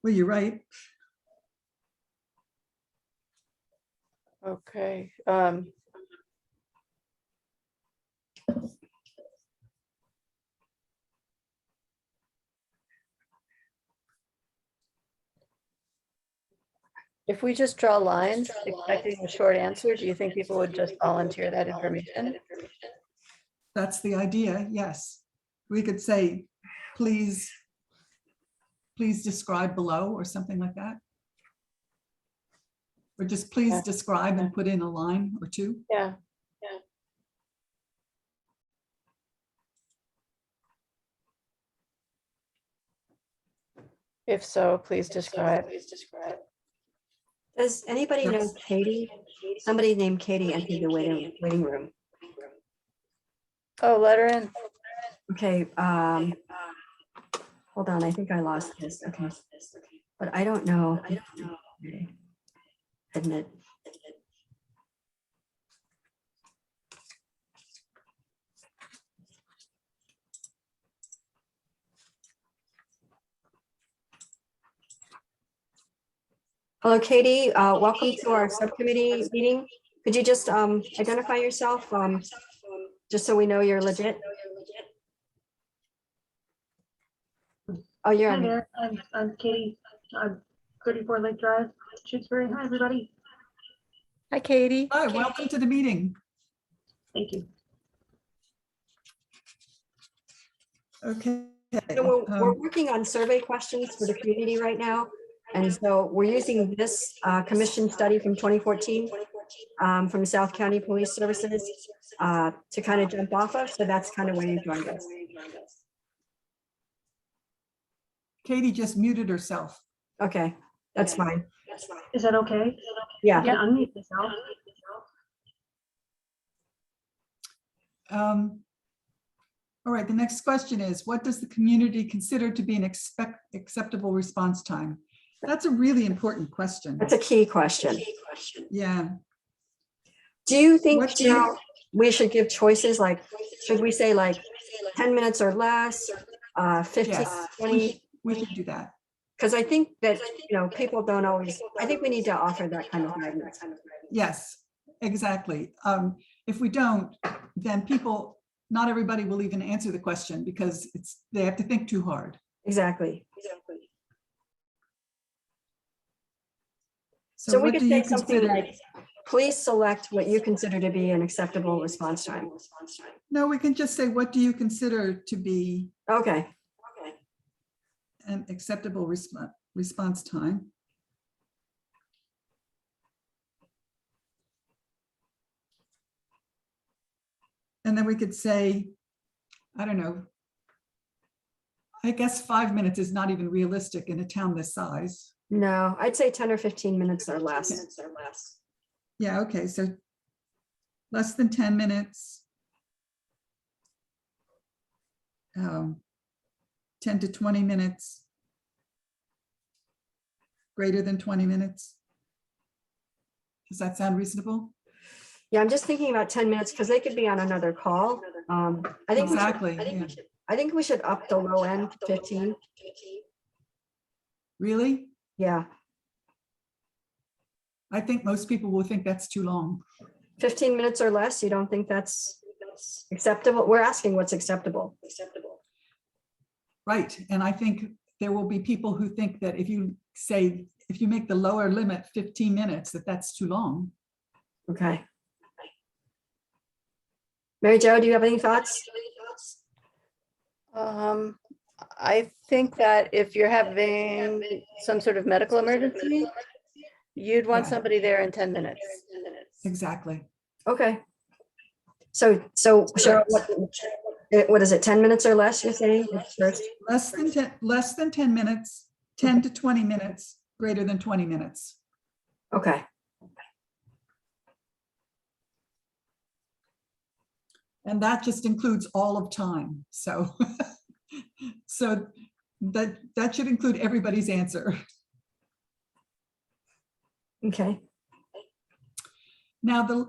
S3: Well, you're right.
S2: Okay. If we just draw lines expecting a short answer, do you think people would just volunteer that information?
S3: That's the idea, yes. We could say, please describe below or something like that. Or just please
S2: Yeah.
S3: describe and put in a line or two.
S2: Yeah. If so, please describe.
S1: Does anybody know Katie? Somebody named Katie entered the waiting room.
S2: Oh, let her in.
S1: Okay, hold on, I think I lost this. Okay. But I don't know. Okay. Admit. Hello, Katie. Welcome to our subcommittee meeting. Could you just identify yourself, just so we know you're legit? Oh, you're
S4: Hi
S1: on.
S4: there, I'm Katie, 34 Lake Drive, Shutesbury. Hi, everybody.
S2: Hi, Katie.
S3: Hi, welcome to the meeting.
S4: Thank you.
S3: Okay.
S1: So we're working on survey questions for the community right now. And so we're using this commission study from 2014 from South County Police Services to kind of jump off of. So that's kind of where you joined us.
S3: Katie just muted herself.
S1: Okay, that's fine.
S4: Is that okay?
S1: Yeah.
S4: Yeah, unmute myself.
S3: All right, the next question is, what does the community consider to be an acceptable response time? That's a really important question.
S1: That's a key question.
S3: Yeah.
S1: Do you think
S3: What do you-
S1: we should give choices? Like, should we say like 10 minutes or less, 15,
S3: Yes,
S1: 20?
S3: we should do that.
S1: Because I think that, people don't always, I think we need to offer that kind of guidance.
S3: Yes, exactly. If we don't, then not everybody will even answer the question because they have to think too hard.
S1: Exactly. So we
S3: what
S1: could
S3: do you
S1: say something
S3: consider?
S1: like, please select what you consider to be an acceptable response time.
S3: No, we can just say, what do you consider to be
S1: Okay,
S3: an acceptable response time? And then we could say, I don't know, I guess 5 minutes is not even realistic in a town this size.
S1: no, I'd say 10 or 15 minutes or less.
S3: Yeah, okay, so less than 10 minutes. 10 to 20 minutes. Greater than 20 minutes. Does that sound reasonable?
S1: Yeah, I'm just thinking about 10 minutes because they could be on another call. I think
S3: Exactly,
S1: we should,
S3: yeah.
S1: I think we should up the low end to 15.
S3: Really?
S1: Yeah,
S3: I think most people will think that's too long.
S1: 15 minutes or less. You don't think that's acceptable? We're asking what's acceptable.
S3: Right, and I think there will be people who think that if you say, if you make the lower limit 15 minutes, that that's too long.
S1: Okay. Mary Jo, do you have any thoughts?
S2: I think that if you're having some sort of medical emergency, you'd want
S3: Yeah.
S2: somebody there in 10 minutes.
S3: Exactly.
S1: Okay. So Cheryl, what is it, 10 minutes or less, you're saying? at first?
S3: Less than 10 minutes, 10 to 20 minutes, greater than 20 minutes.
S1: Okay,
S3: And that just includes all of time. So, so that should include everybody's answer.
S1: okay.
S3: Now, the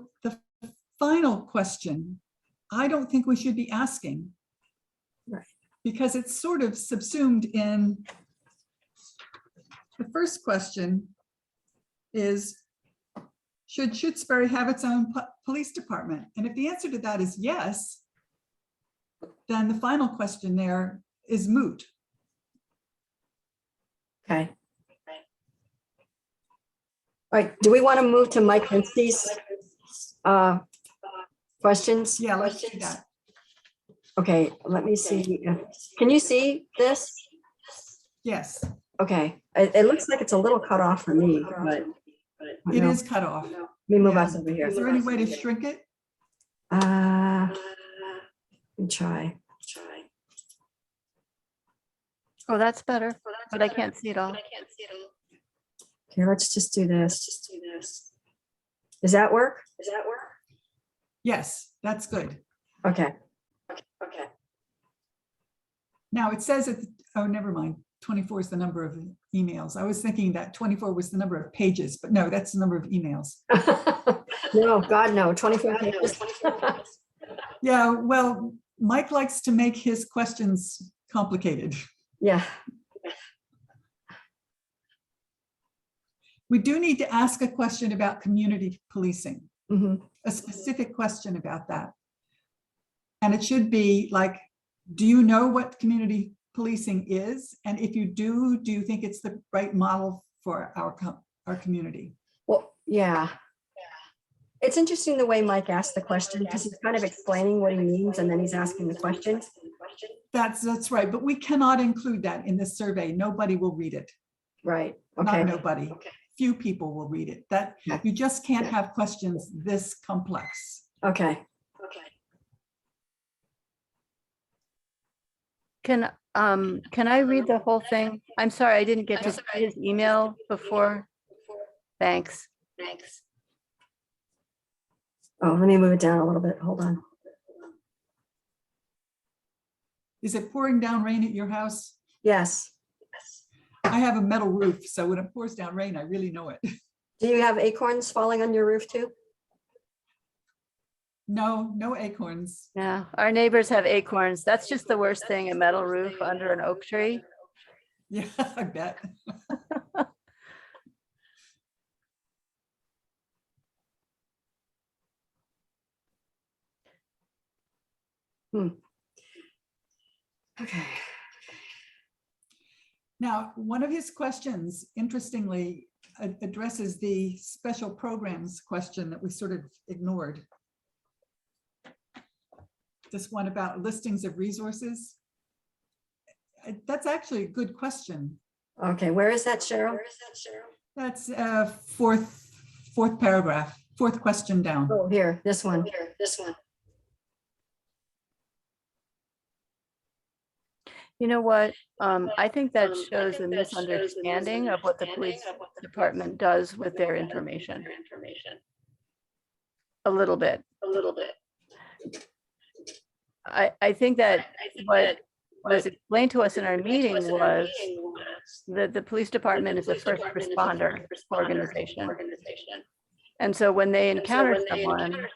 S3: final question, I don't think we should be asking.
S1: Right.
S3: Because it's sort of subsumed in the first question is, should Shutesbury have its own police department? And if the answer to that is yes, then the final question there is moot.
S1: Okay. All right, do we want to move to Mike Lindsay's questions?
S3: Yeah, let's do that.
S1: Okay, let me see. Can you see this?
S3: Yes,
S1: Okay, it looks like it's a little cut off for me, but.
S3: it
S1: no.
S3: is cut off.
S1: Let me move
S3: Yeah.
S1: us over here.
S3: Is there any way to shrink it?
S1: Let me try.
S2: Oh, that's better, but I can't see it all.
S1: Okay, let's just do this. Does that work?
S3: Yes, that's good.
S1: Okay.
S3: Now it says, oh, never mind. 24 is the number of emails. I was thinking that 24 was the number of pages, but no, that's the number of emails.
S1: No, God, no, 24 pages.
S3: Yeah, well, Mike likes to make his questions complicated.
S1: Yeah,
S3: We do need to ask a question about community policing,
S1: mhm.
S3: a specific question about that. And it should be like, do you know what community policing is? And if you do you think it's the right model for our community?
S1: Well, yeah. It's interesting the way Mike asked the question because he's kind of explaining what he means and then he's asking the question.
S3: That's right, but we cannot include that in this survey. Nobody will read it.
S1: Right,
S3: Not
S1: okay.
S3: nobody. Few people will read it. That
S1: Yeah.
S3: you just can't have questions this complex.
S1: Okay.
S2: Can I read the whole thing? I'm sorry, I didn't get to see his email before. Thanks.
S1: Oh, let me move it down a little bit. Hold on.
S3: Is it pouring down rain at your house?
S1: Yes.
S3: I have a metal roof, so when it pours down rain, I really know it.
S1: Do you have acorns falling on your roof too?
S3: No, no acorns.
S2: Yeah, our neighbors have acorns. That's just the worst thing, a metal roof under an oak tree.
S3: Yeah, I bet.
S1: Okay.
S3: Now, one of his questions, interestingly, addresses the special programs question that we sort of ignored. This one about listings of resources. That's actually a good question.
S1: Okay, where is that, Cheryl?
S3: That's fourth paragraph, fourth question down.
S1: Oh, here, this one.
S2: You know what? I think that shows a misunderstanding of what the police department does with their information. A little bit. I think that what was explained to us in our meeting was that the police department is a first responder organization. And so when they encounter someone,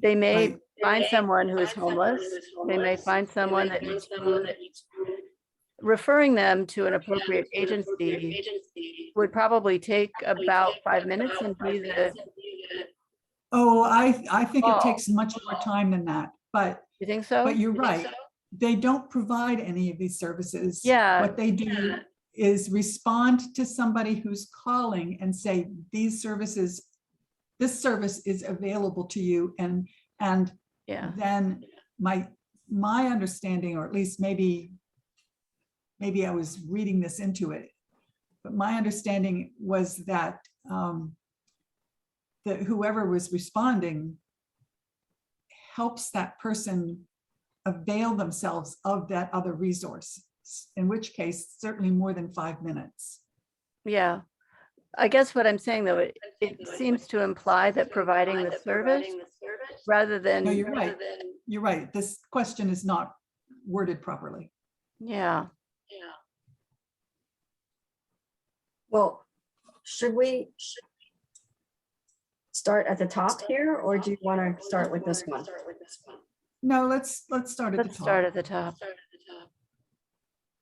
S2: they may
S3: Right.
S2: find someone who is homeless. They may find someone that needs food. Referring them to an appropriate agency would probably take about 5 minutes and be the,
S3: Oh, I think it
S2: Oh.
S3: takes much more time than that, but
S2: you think so?
S3: you're right. They don't provide any of these services.
S2: Yeah.
S3: What they do is respond to somebody who's calling and say, these services, this service is available to you. And
S2: Yeah.
S3: then my understanding, or at least maybe I was reading this into it, but my understanding was that that whoever was responding helps that person avail themselves of that other resource, in which case certainly more than 5 minutes.
S2: Yeah. I guess what I'm saying though, it seems to imply that providing the service rather than.
S3: No, you're right. You're right. This question is not worded properly.
S2: Yeah.
S1: Well, should we start at the top here, or do you want to start with this one?
S3: No, let's start at the
S2: Let's start
S3: top.
S2: at the top.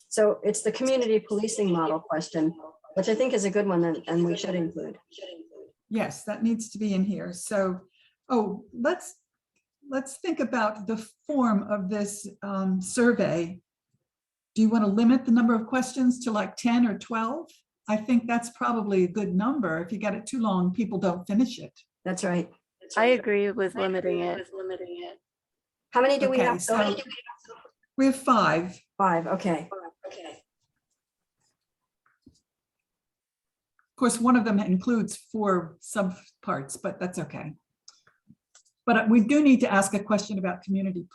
S1: So it's the community policing model question, which I think is a good one and we should include.
S3: Yes, that needs to be in here. So, oh, let's think about the form of this survey. Do you want to limit the number of questions to like 10 or 12? I think that's probably a good number. If you get it too long, people don't finish it.
S1: That's right.
S2: I agree with limiting it.
S1: How many do we
S3: Okay,
S1: have?
S3: so we have 5.
S1: 5, okay.
S3: Of course, one of them includes 4 subparts, but that's okay. But we do need to ask a question about community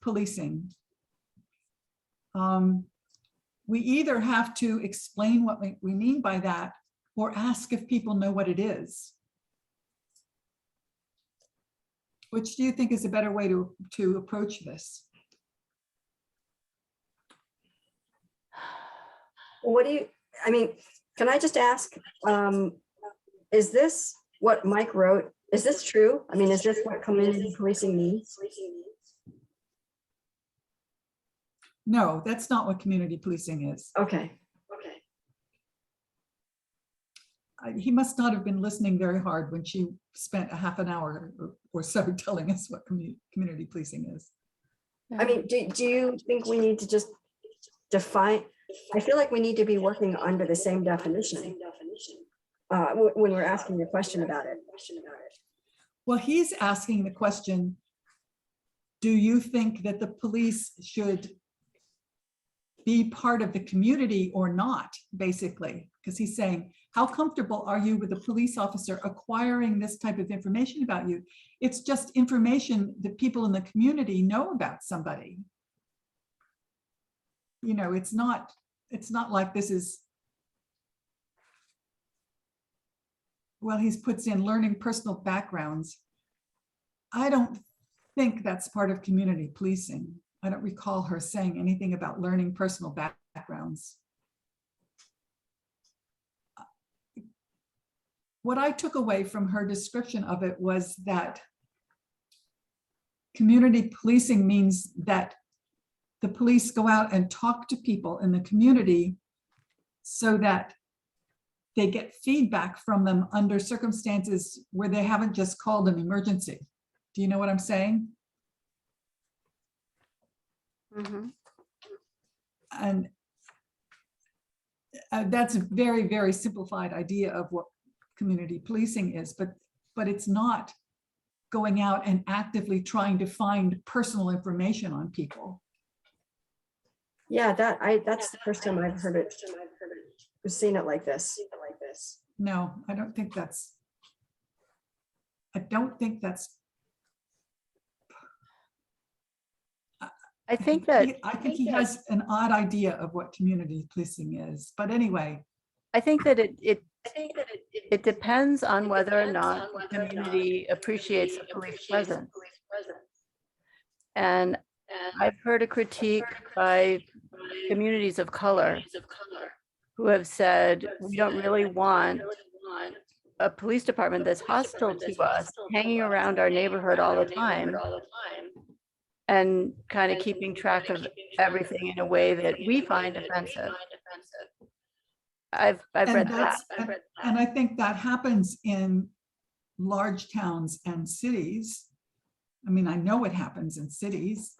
S3: policing. We either have to explain what we mean by that, or ask if people know what it is. Which do you think is a better way to approach this?
S1: What do you, I mean, can I just ask, is this what Mike wrote? Is this true? I mean, is this what community policing means?
S3: No, that's not what community policing is.
S1: Okay.
S3: He must not have been listening very hard when she spent a half an hour or so telling us what community policing is.
S1: I mean, do you think we need to just define? I feel like we need to be working under the same definition when we're asking the question about it.
S3: Well, he's asking the question, do you think that the police should be part of the community or not, basically? Because he's saying, how comfortable are you with a police officer acquiring this type of information about you? It's just information that people in the community know about somebody. You know, it's not like this is, well, he puts in learning personal backgrounds. I don't think that's part of community policing. I don't recall her saying anything about learning personal backgrounds. What I took away from her description of it was that community policing means that the police go out and talk to people in the community so that they get feedback from them under circumstances where they haven't just called an emergency. Do you know what I'm saying?
S2: Mm-hmm.
S3: And that's a very, very simplified idea of community policing is, but it's not going out and actively trying to find personal information on people.
S1: Yeah, that's the first time I've heard it, I've seen it like this.
S3: No, I don't think that's. I think he has an odd idea of what community policing is, but anyway.
S2: I think that it depends on whether or not the community appreciates the police presence. And I've heard a critique by communities of color who have said, we don't really want a police department that's hostile to us, hanging around our neighborhood all the time and kind of keeping track of everything in a way that we find offensive. I've read that.
S3: And I think that happens in large towns and cities. I mean, I know it happens in cities.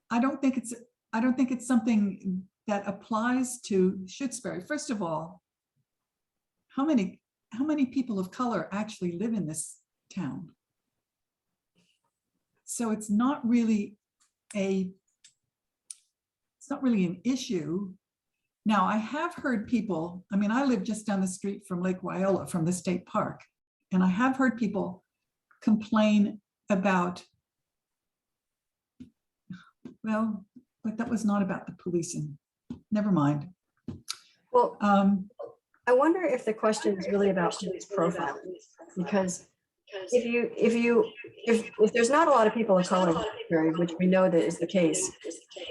S3: I don't think it's something that applies to Shutesbury. First of all, how many people of color actually live in this town? So it's not really an issue. Now, I have heard people, I mean, I live just down the street from Lake Wyola, from the state park, and I have heard people complain about, well, but that was not about the policing. Never mind.
S1: Well, I wonder if the question is really about police profile, because if there's not a lot of people of color, which we know that is the case,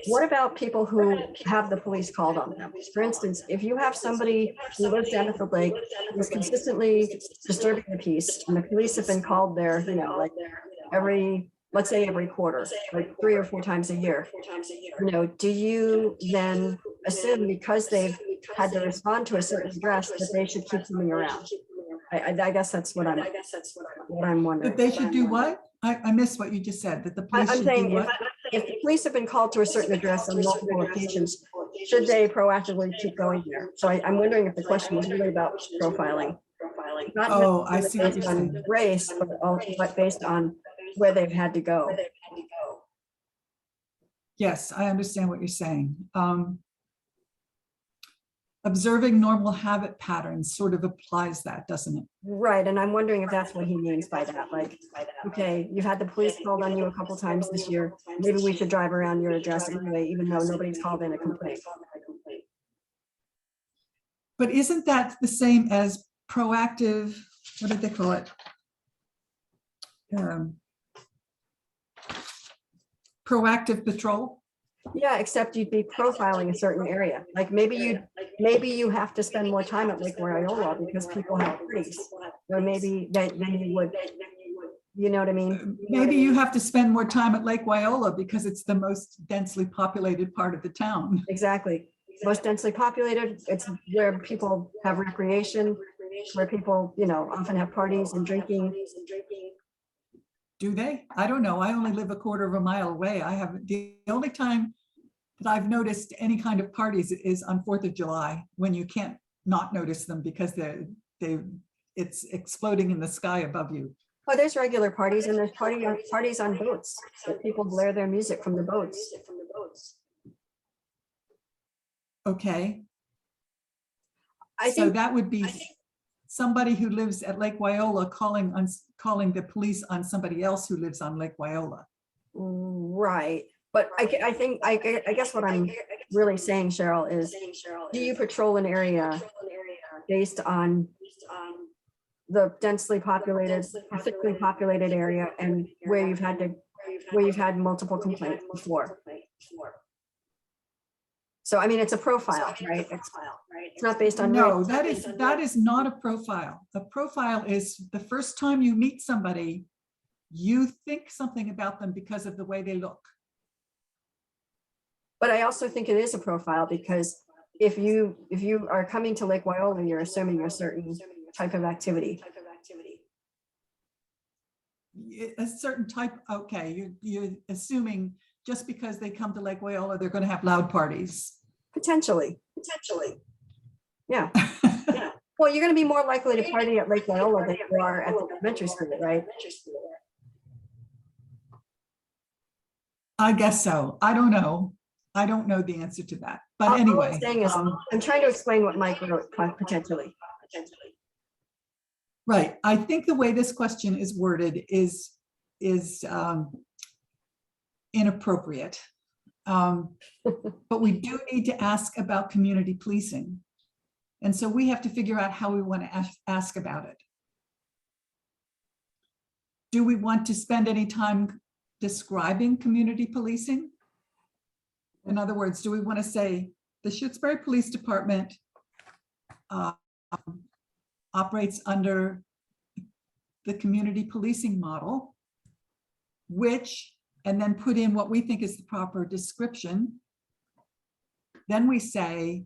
S1: what about people who have the police called on them? For instance, if you have somebody who lives down at the lake, who's consistently disturbing the peace, and the police have been called there, like let's say every quarter, like 3 or 4 times a year, do you then assume because they've had to respond to a certain address that they should keep coming around? I guess that's what I'm wondering.
S3: That they should do what? I missed what you just said, that the police
S1: I'm
S3: should
S1: saying
S3: do what?
S1: if the police have been called to a certain address on multiple occasions, should they proactively keep going there? So I'm wondering if the question is really about profiling. Not
S3: Oh, I see what you're
S1: based on
S3: saying.
S1: race, but based on where they've had to go.
S3: Yes, I understand what you're saying. Observing normal habit patterns sort of applies that, doesn't it?
S1: Right, and I'm wondering if that's what he means by that. Like, okay, you've had the police called on you a couple times this year. Maybe we should drive around your address anyway, even though nobody's called in a complaint.
S3: But isn't that the same as proactive, what did they call it? Proactive patrol?
S1: Yeah, except you'd be profiling a certain area. Like maybe you have to spend more time at Lake Wyola because people have parties, or maybe then you would, you know what I mean?
S3: Maybe you have to spend more time at Lake Wyola because it's the most densely populated part of the town.
S1: Exactly. Most densely populated. It's where people have recreation, where people, often have parties and drinking.
S3: Do they? I don't know. I only live a quarter of a mile away. The only time that I've noticed any kind of parties is on 4th of July, when you can't not notice them because it's exploding in the sky above you.
S1: Oh, there's regular parties, and there's parties on boats that people blare their music from the boats.
S3: Okay.
S1: I
S3: So
S1: think
S3: that would be somebody who lives at Lake Wyola calling the police on somebody else who lives on Lake Wyola.
S1: right. But I guess what I'm really saying, Cheryl, is do you patrol an area based on the densely populated, thickly populated area, and where you've had multiple complaints before? So I mean, it's a profile, right? It's not based on
S3: No,
S1: race.
S3: that is not a profile. A profile is the first time you meet somebody, you think something about them because of the way they look.
S1: But I also think it is a profile because if you are coming to Lake Wyola, you're assuming a certain type of activity.
S3: A certain type, okay, you're assuming just because they come to Lake Wyola, they're going to have loud parties.
S1: Potentially. Yeah. Well, you're gonna be more likely to party at Lake Loyola than you are at the elementary school, right?
S3: I guess so. I don't know. I don't know the answer to that. But
S1: All I'm
S3: anyway,
S1: saying is, I'm trying to explain what Mike wrote potentially.
S3: right. I think the way this question is worded is inappropriate. But we do need to ask about community policing. And so we have to figure out how we want to ask about it. Do we want to spend any time describing community policing? In other words, do we want to say the Shutesbury Police Department operates under the community policing model, which, and then put in what we think is the proper description. Then we say,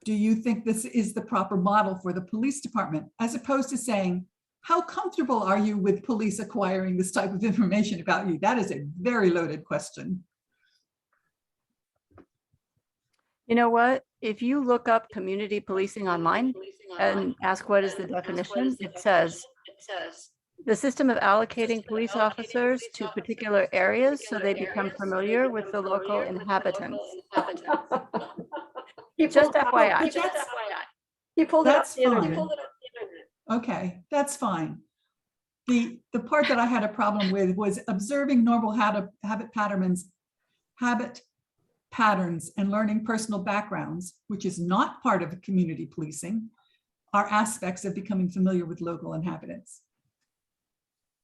S3: do you think this is the proper model for the police department? As opposed to saying, how comfortable are you with police acquiring this type of information about you? That is a very loaded question.
S2: You know what? If you look up community policing online and ask what is the definition, it says the system of allocating police officers to particular areas so they become familiar with the local inhabitants. Just FYI.
S1: You pulled it up
S3: That's
S1: the internet.
S3: fine. Okay, that's fine. The part that I had a problem with was observing normal habit patterns and learning personal backgrounds, which is not part of community policing, are aspects of becoming familiar with local inhabitants.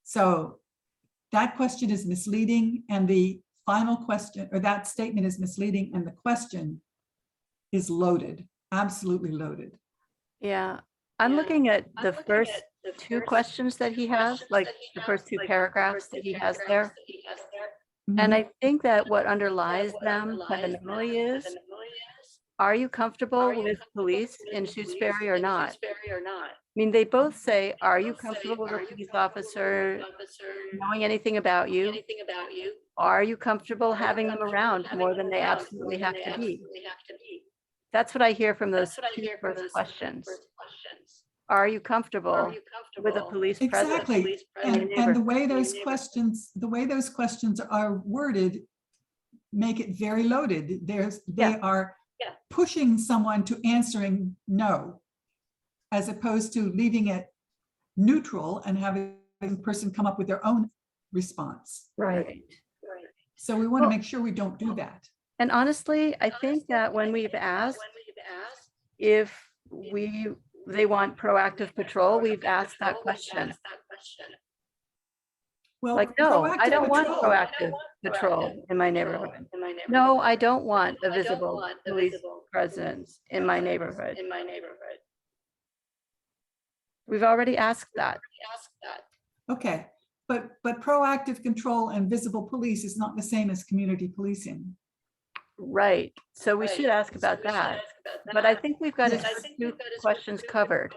S3: So that question is misleading, and the final question, or that statement is misleading, and the question is loaded, absolutely loaded.
S2: Yeah, I'm looking at the first two questions that he has, like the first two paragraphs that he has there. And I think that what underlies them fundamentally is, are you comfortable with police in Shutesbury or not? I mean, they both say, are you comfortable with a police officer knowing anything about you? Are you comfortable having them around more than they absolutely have to be? That's what I hear from those two first questions. Are you comfortable with a police presence?
S3: Exactly.
S2: in your
S3: And the
S2: neighborhood?
S3: way those questions are worded make it very loaded. They are pushing someone to answering no, as opposed to leaving it neutral and having the person come up with their own response.
S1: Right.
S3: So we want to
S2: Well,
S3: make sure we don't do that.
S2: And honestly, I think that when we've asked if they want proactive patrol, we've asked that question.
S3: Well,
S2: Like, no, I
S3: proactive
S2: don't want
S3: patrol-
S2: proactive patrol in my neighborhood. No, I don't want a visible police presence in my neighborhood. We've already asked that.
S3: Okay, but proactive control and visible police is not the same as community policing.
S2: Right. So we should ask about that. But I think we've got his
S3: Yes.
S2: first two questions covered.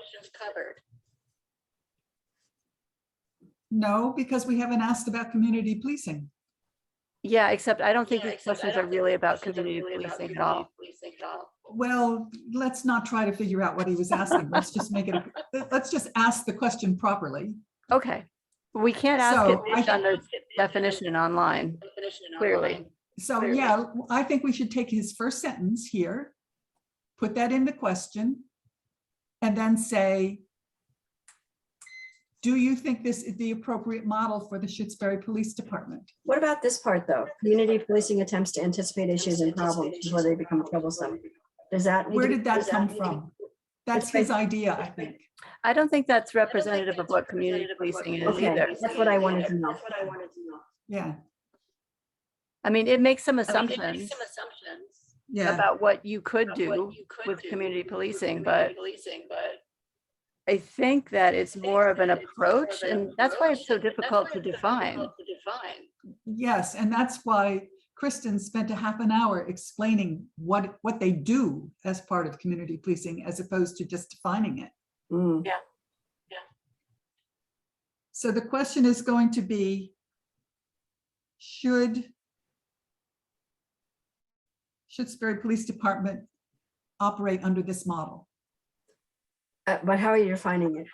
S3: No, because we haven't asked about community policing.
S2: Yeah, except I don't think these questions are really about community policing at all.
S3: Well, let's not try to figure out what he was asking. Let's just let's just ask the question properly.
S2: Okay. We can't ask it
S3: So,
S2: based on the definition online, clearly.
S3: So yeah, I think we should take his first sentence here, put that in the question, and then say, do you think this is the appropriate model for the Shutesbury Police Department?
S1: What about this part, though? Community policing attempts to anticipate issues and problems before they become troublesome. Does that?
S3: Where did that come from? That's his idea, I think.
S2: I don't think that's representative of what community policing is
S1: Okay,
S2: either.
S1: that's what I wanted to know.
S3: Yeah,
S2: I mean, it makes some assumptions
S3: yeah.
S2: about what you could do with community policing, but I think that it's more of an approach, and that's why it's so difficult to define.
S3: Yes, and that's why Kristen spent a half an hour explaining what they do as part of community policing, as opposed to just defining it.
S1: Mm.
S3: So the question is going to be, should Shutesbury Police Department operate under this model.
S1: But how are you defining it?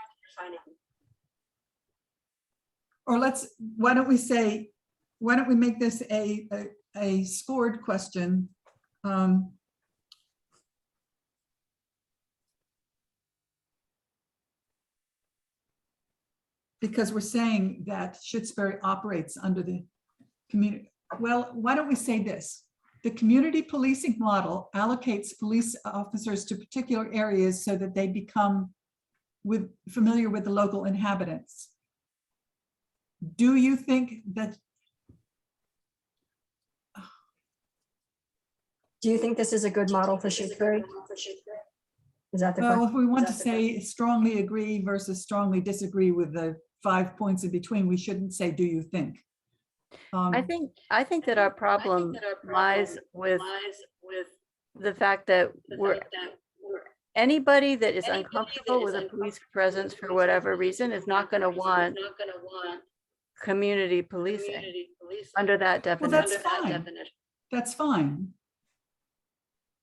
S3: Or why don't we make this a scored question? Because we're saying that Shutesbury operates under the community. Well, why don't we say this? The community policing model allocates police officers to particular areas so that they become familiar with the local inhabitants. Do you think that?
S1: Do you think this is a good model for Shutesbury? Is that the
S3: Well,
S1: question?
S3: if we want to say strongly agree versus strongly disagree with the 5 points in between, we shouldn't say, do you think?
S2: I think that our problem lies with the fact that anybody that is uncomfortable with a police presence for whatever reason is not going to want community policing under that
S3: Well,
S2: definition.
S3: that's fine. That's fine.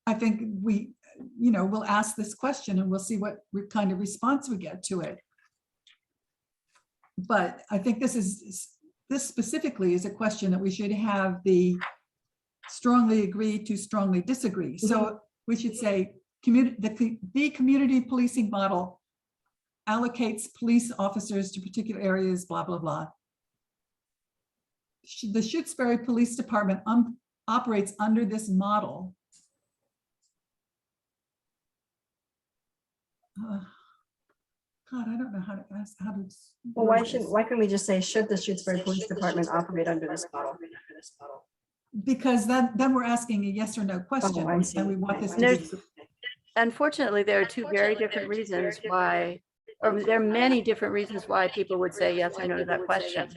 S3: I think we'll ask this question and we'll see what kind of response we get to it. But I think this specifically is a question that we should have the strongly agree to strongly disagree. So we should say the community policing model allocates police officers to particular areas, blah, blah, blah. The Shutesbury Police Department operates under this model. God, I don't know how to ask, how to.
S1: Well, why can't we just say, should the Shutesbury Police Department operate under this model?
S3: Because then we're asking a yes or no question,
S1: I see.
S3: and we want this to
S2: And
S3: be.
S2: Unfortunately, there are two very different reasons why, or there are many different reasons why people would say yes or no to that question.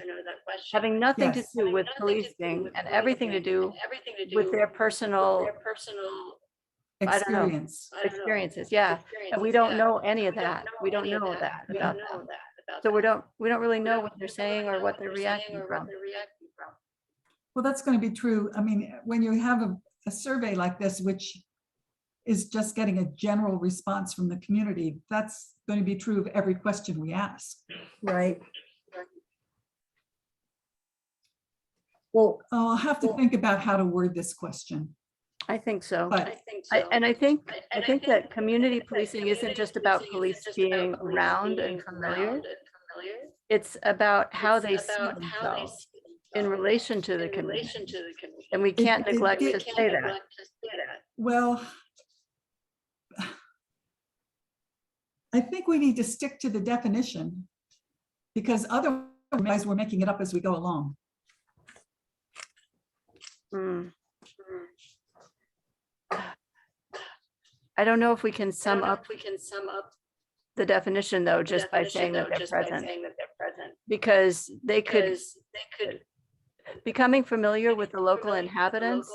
S2: Having nothing to
S3: Yes.
S2: do with policing and everything to do with their personal
S3: Experience.
S2: experiences. Yeah. And we don't know any of that. We don't know that about them. So we don't really know what they're saying or what they're reacting from.
S3: Well, that's going to be true. I mean, when you have a survey like this, which is just getting a general response from the community, that's going to be true of every question we ask.
S1: Right. Well,
S3: I'll have to think about how to word this question.
S2: I think so.
S3: But
S2: I think that community policing isn't just about police being around and familiar. It's about how they see themselves in relation to the community. And we can't neglect to say that.
S3: Well, I think we need to stick to the definition, because otherwise we're making it up as we go along.
S2: I don't know if we can sum up the definition though, just by saying that they're present, because they could, becoming familiar with the local inhabitants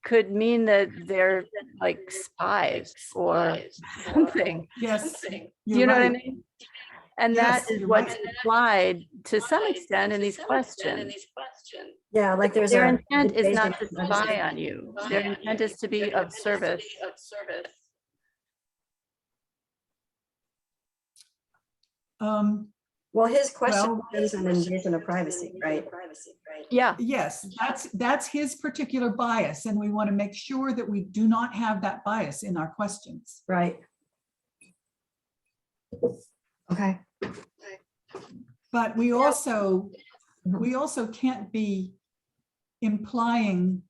S2: could mean that they're like spies or something.
S3: Yes.
S2: Do you know what I mean? And
S3: Yes,
S2: that is
S3: you're
S2: what's
S3: right.
S2: implied to some extent in these questions.
S1: yeah, like there's
S2: Their
S1: a.
S2: intent is not to spy on you. Their intent is to be of service.
S1: Well, his question
S3: Well-
S1: is an invasion of privacy, right?
S2: Yeah,
S3: Yes, that's his particular bias, and we want to make sure that we do not have that bias in our questions.
S1: Right. Okay.
S3: But we also can't be implying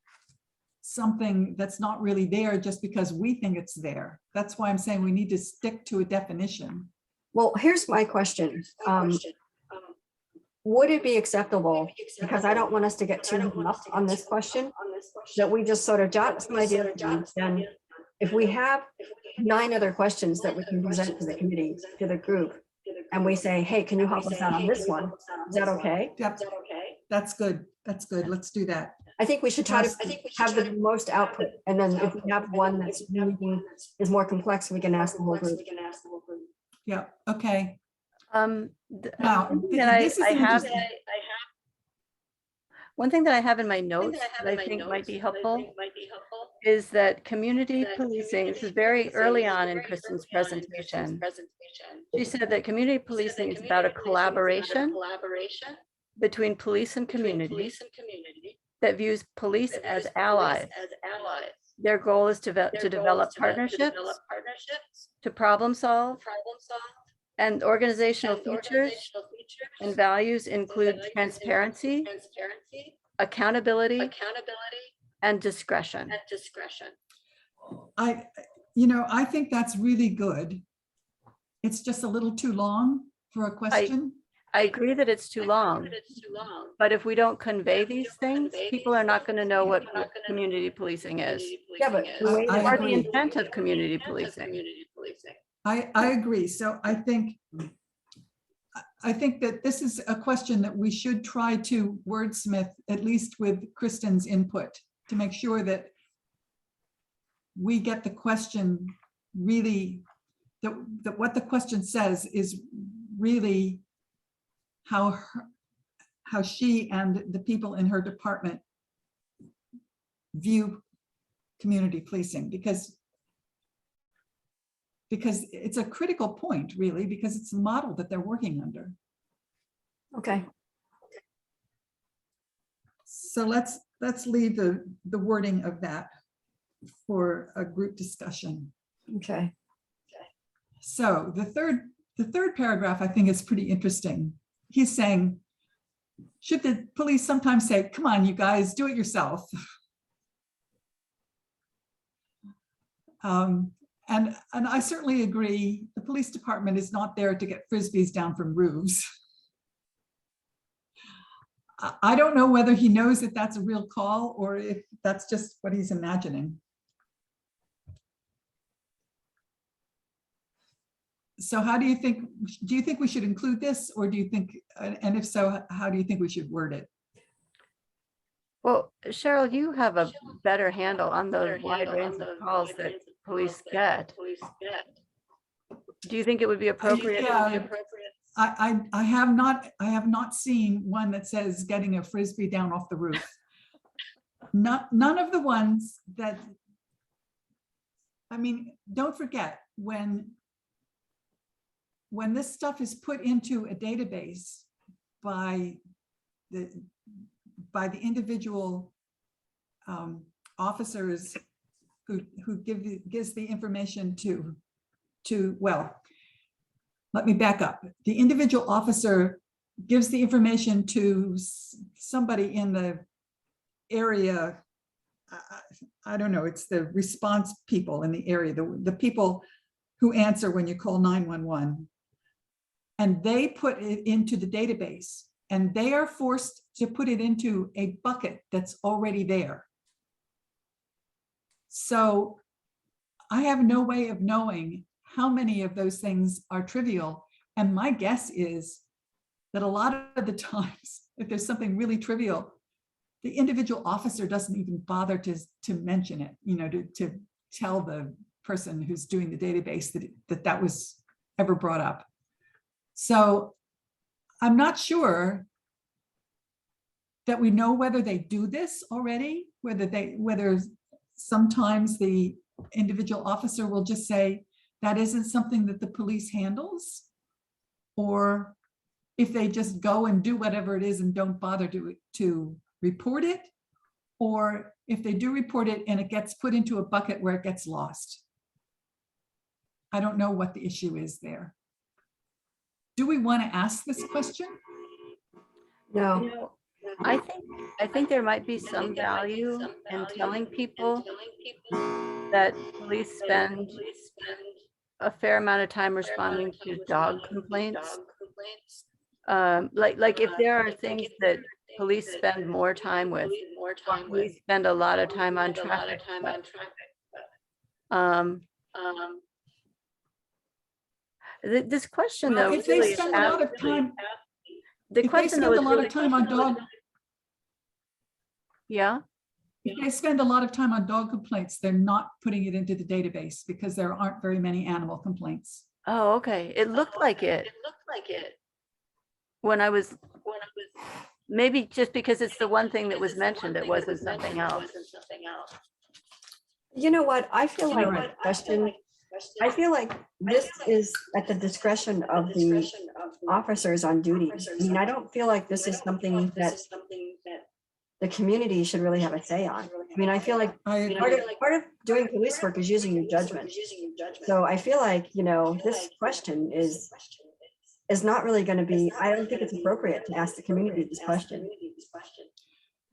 S3: something that's not really there just because we think it's there. That's why I'm saying we need to stick to a definition.
S1: Well, here's my question. Would it be acceptable, because I don't want us to get too hung up on this question, that we just sort of jot some ideas down, and if we have 9 other questions that we can present to the committee, to the group, and we say, hey, can you help us out on this one? Is that okay?
S3: Yep, that's good. That's good. Let's do that.
S1: I think we should try to have the most output, and then if we have one that's really is more complex, we can ask the whole group.
S3: Yeah, okay.
S2: Now,
S3: Now, this is
S2: I have.
S3: interesting.
S2: One thing that I have in my notes that I think might be helpful is that community policing, this is very early on in Kristen's presentation. She said that community policing is about a collaboration between police and community that views police as allies. Their goal is to develop partnerships, to problem solve, and organizational features and values include transparency, accountability, and discretion.
S3: I think that's really good. It's just a little too long for a question.
S2: I agree that it's too long, but if we don't convey these things, people are not going to know what community policing is.
S1: Yeah, but
S3: I
S2: Or the
S3: agree.
S2: intent of community policing.
S3: I agree. So I think that this is a question that we should try to wordsmith, at least with Kristen's input, to make sure that we get the question really, that what the question says is really how she and the people in her department view community policing, because it's a critical point, really, because it's the model that they're working under.
S1: okay,
S3: So let's leave the wording of that for a group discussion.
S1: okay.
S3: So the third paragraph, I think, is pretty interesting. He's saying, should the police sometimes say, come on, you guys, do it yourself? And I certainly agree, the police department is not there to get frisbees down from roofs. I don't know whether he knows that that's a real call or if that's just what he's imagining. So how do you think we should include this, or do you think, and if so, how do you think we should word it?
S2: Well, Cheryl, you have a better handle on the wide range of calls that police get. Do you think it would be appropriate?
S3: Yeah. I have not seen one that says getting a frisbee down off the roof. None of the ones that, I mean, don't forget, when this stuff is put into a database by the individual officers who gives the information to, well, let me back up. The individual officer gives the information to somebody in the area. I don't know, it's the response people in the area, the people who answer when you call 911. And they put it into the database, and they are forced to put it into a bucket that's already there. So I have no way of knowing how many of those things are trivial. And my guess is that a lot of the times, if there's something really trivial, the individual officer doesn't even bother to mention it, to tell the person who's doing the database that was ever brought up. So I'm not sure that we know whether they do this already, whether sometimes the individual officer will just say that isn't something that the police handles, or if they just go and do whatever it is and don't bother to report it, or if they do report it and it gets put into a bucket where it gets lost. I don't know what the issue is there. Do we want to ask this question?
S1: No,
S2: I think there might be some value in telling people that police spend a fair amount of time responding to dog complaints. Like if there are things that police spend more time with, police spend a lot of time on traffic. This question, though,
S3: If they
S2: really is
S3: spend a lot of time,
S2: the
S3: if they
S2: question,
S3: spend
S2: though,
S3: a
S2: is
S3: lot
S2: really,
S3: of time on dog,
S2: yeah.
S3: if they spend a lot of time on dog complaints, they're not putting it into the database because there aren't very many animal complaints.
S2: Oh, okay. It looked like it. When I was maybe just because it's the one thing that was mentioned, it wasn't something else.
S1: You know what? I feel like
S3: Alright.
S1: that question, I feel like this is at the discretion of the officers on duty. I mean, I don't feel like this is something that the community should really have a say on. I mean, I feel like
S3: I agree.
S1: part of doing police work is using your judgment. So I feel like, you know, this question is not really going to be, I don't think it's appropriate to ask the community this question.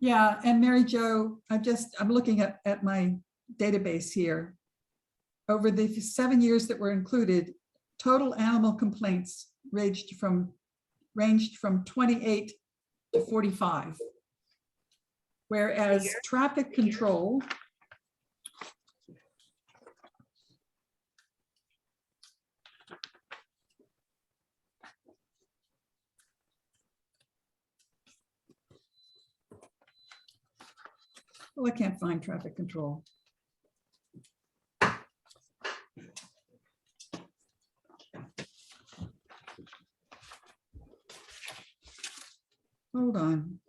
S3: Yeah, and Mary Jo, I'm looking at my database here. Over the 7 years that were included, total animal complaints ranged from 28 to 45. Whereas traffic control, well, I can't find traffic control. Hold on.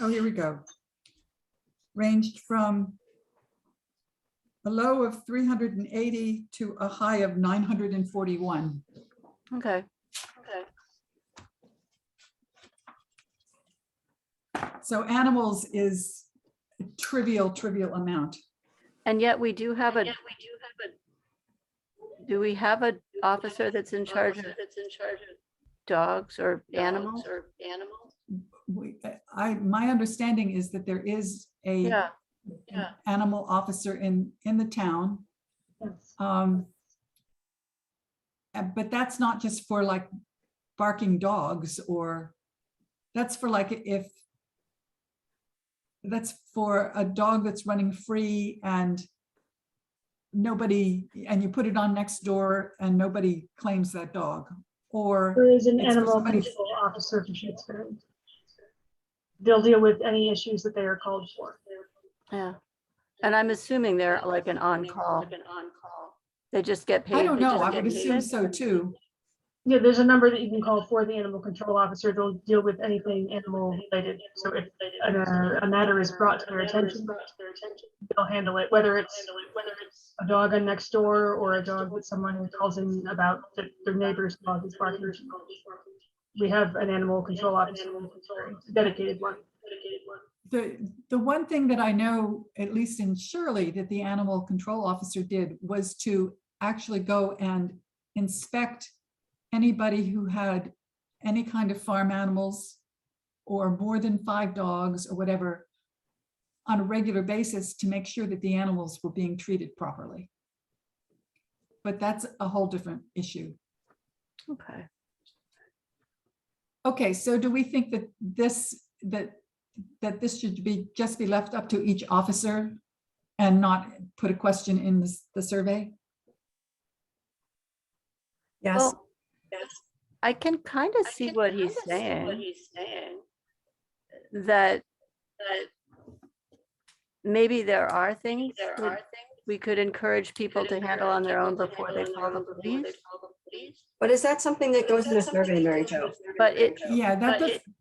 S3: Oh, here we go. Ranged from a low of 380 to a high of 941.
S2: Okay.
S3: So animals is a trivial amount.
S2: And yet we do have do we have an officer that's in charge of dogs or animals?
S3: My understanding is that there is
S2: Yeah.
S3: an animal officer in the town.
S4: Yes.
S3: But that's not just for like barking dogs, or that's for like that's for a dog that's running free and you put it on next door and nobody claims that dog, or
S4: There is an
S3: it's for
S4: animal
S3: somebody-
S4: control officer for Shutesbury. They'll deal with any issues that they are called for.
S2: Yeah. And I'm assuming they're like an on-call. They just get paid.
S3: I don't
S2: they
S3: know,
S2: just
S3: I
S2: get
S3: would assume
S2: paid?
S3: so too.
S4: Yeah, there's a number that you can call for the animal control officer. They'll deal with anything animal related. So if a matter is brought to their attention, they'll handle it, whether it's a dog on next door or a dog that someone calls in about that their neighbor's dog is barking. We have an animal control officer, a dedicated one.
S3: The one thing that I know, at least in Shirley, that the animal control officer did was to actually go and inspect anybody who had any kind of farm animals or more than 5 dogs or whatever on a regular basis to make sure that the animals were being treated properly. But that's a whole different issue.
S2: Okay.
S3: Okay, so do we think that this should just be left up to each officer and not put a question in the survey?
S1: Yes.
S2: Well, I can kind of see what he's saying. That maybe there are things that we could encourage people to handle on their own before they call the police.
S1: But is that something that goes in the survey, Mary Jo?
S2: But it,
S3: Yeah,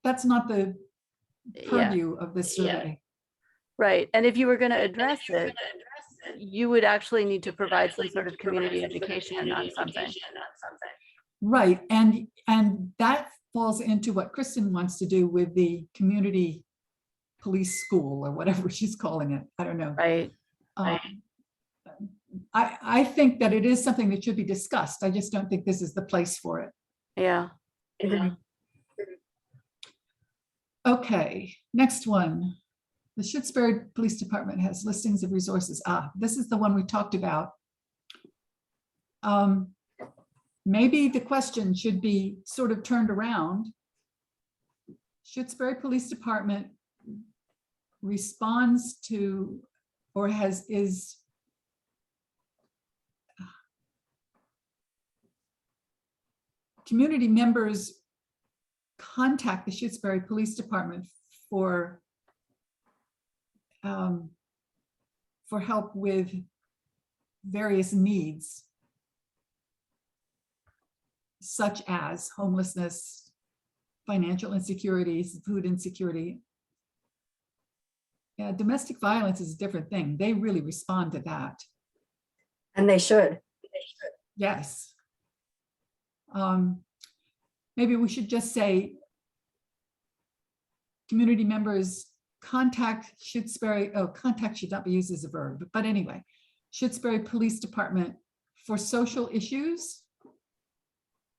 S3: that's not the
S2: yeah,
S3: purview of this survey.
S2: right. And if you were going to address it, you would actually need to provide some sort of community education on something.
S3: Right, and that falls into what Kristen wants to do with the community police school or whatever she's calling it. I don't know.
S2: Right.
S3: I think that it is something that should be discussed. I just don't think this is the place for it.
S2: Yeah.
S3: Okay, next one. The Shutesbury Police Department has listings of resources. This is the one we talked about. Maybe the question should be sort of turned around. Shutesbury Police Department responds to or is community members contact the Shutesbury Police Department for help with various needs, such as homelessness, financial insecurities, food insecurity. Yeah, domestic violence is a different thing. They really respond to that.
S1: And they should.
S3: Yes. Maybe we should just say community members contact Shutesbury, contact should not be used as a verb, but anyway, Shutesbury Police Department for social issues.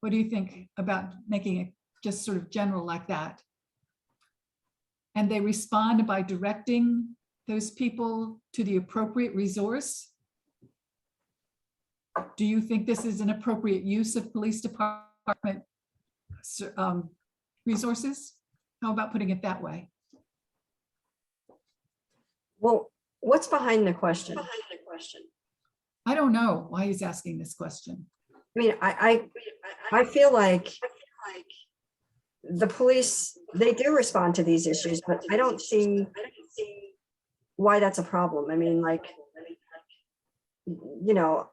S3: What do you think about making it just sort of general like that? And they respond by directing those people to the appropriate resource. Do you think this is an appropriate use of police department resources? How about putting it that way?
S1: Well, what's behind the question?
S3: I don't know why he's asking this question.
S1: I mean, I feel like the police, they do respond to these issues, but I don't see why that's a problem. I mean, like, you know,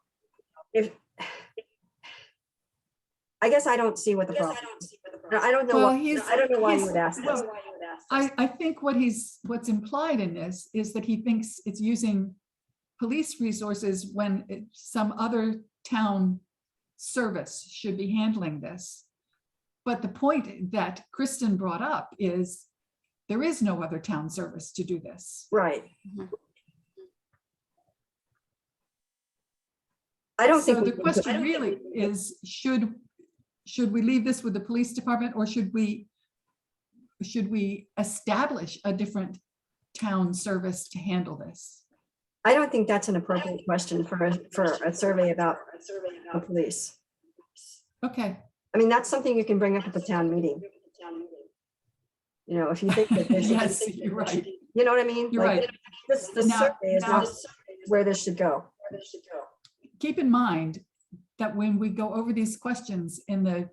S1: I guess I don't see what the problem is. I don't know.
S3: Well,
S1: I don't know why you would ask this.
S3: I think what's implied in this is that he thinks it's using police resources when some other town service should be handling this. But the point that Kristen brought up is there is no other town service to do this.
S1: Right.
S2: Mhm.
S1: I don't
S3: So
S1: think.
S3: the question really is, should we leave this with the police department, or should we establish a different town service to handle this?
S1: I don't think that's an appropriate question for a survey about the police.
S3: Okay.
S1: I mean, that's something you can bring up at the town meeting. You know, if you think that there's.
S3: Yes, you're right.
S1: You know what I mean?
S3: You're
S1: Like,
S3: right.
S1: The
S3: Now-
S1: survey is
S3: now-
S1: not where this should go.
S3: Keep in mind that when we go over these questions in the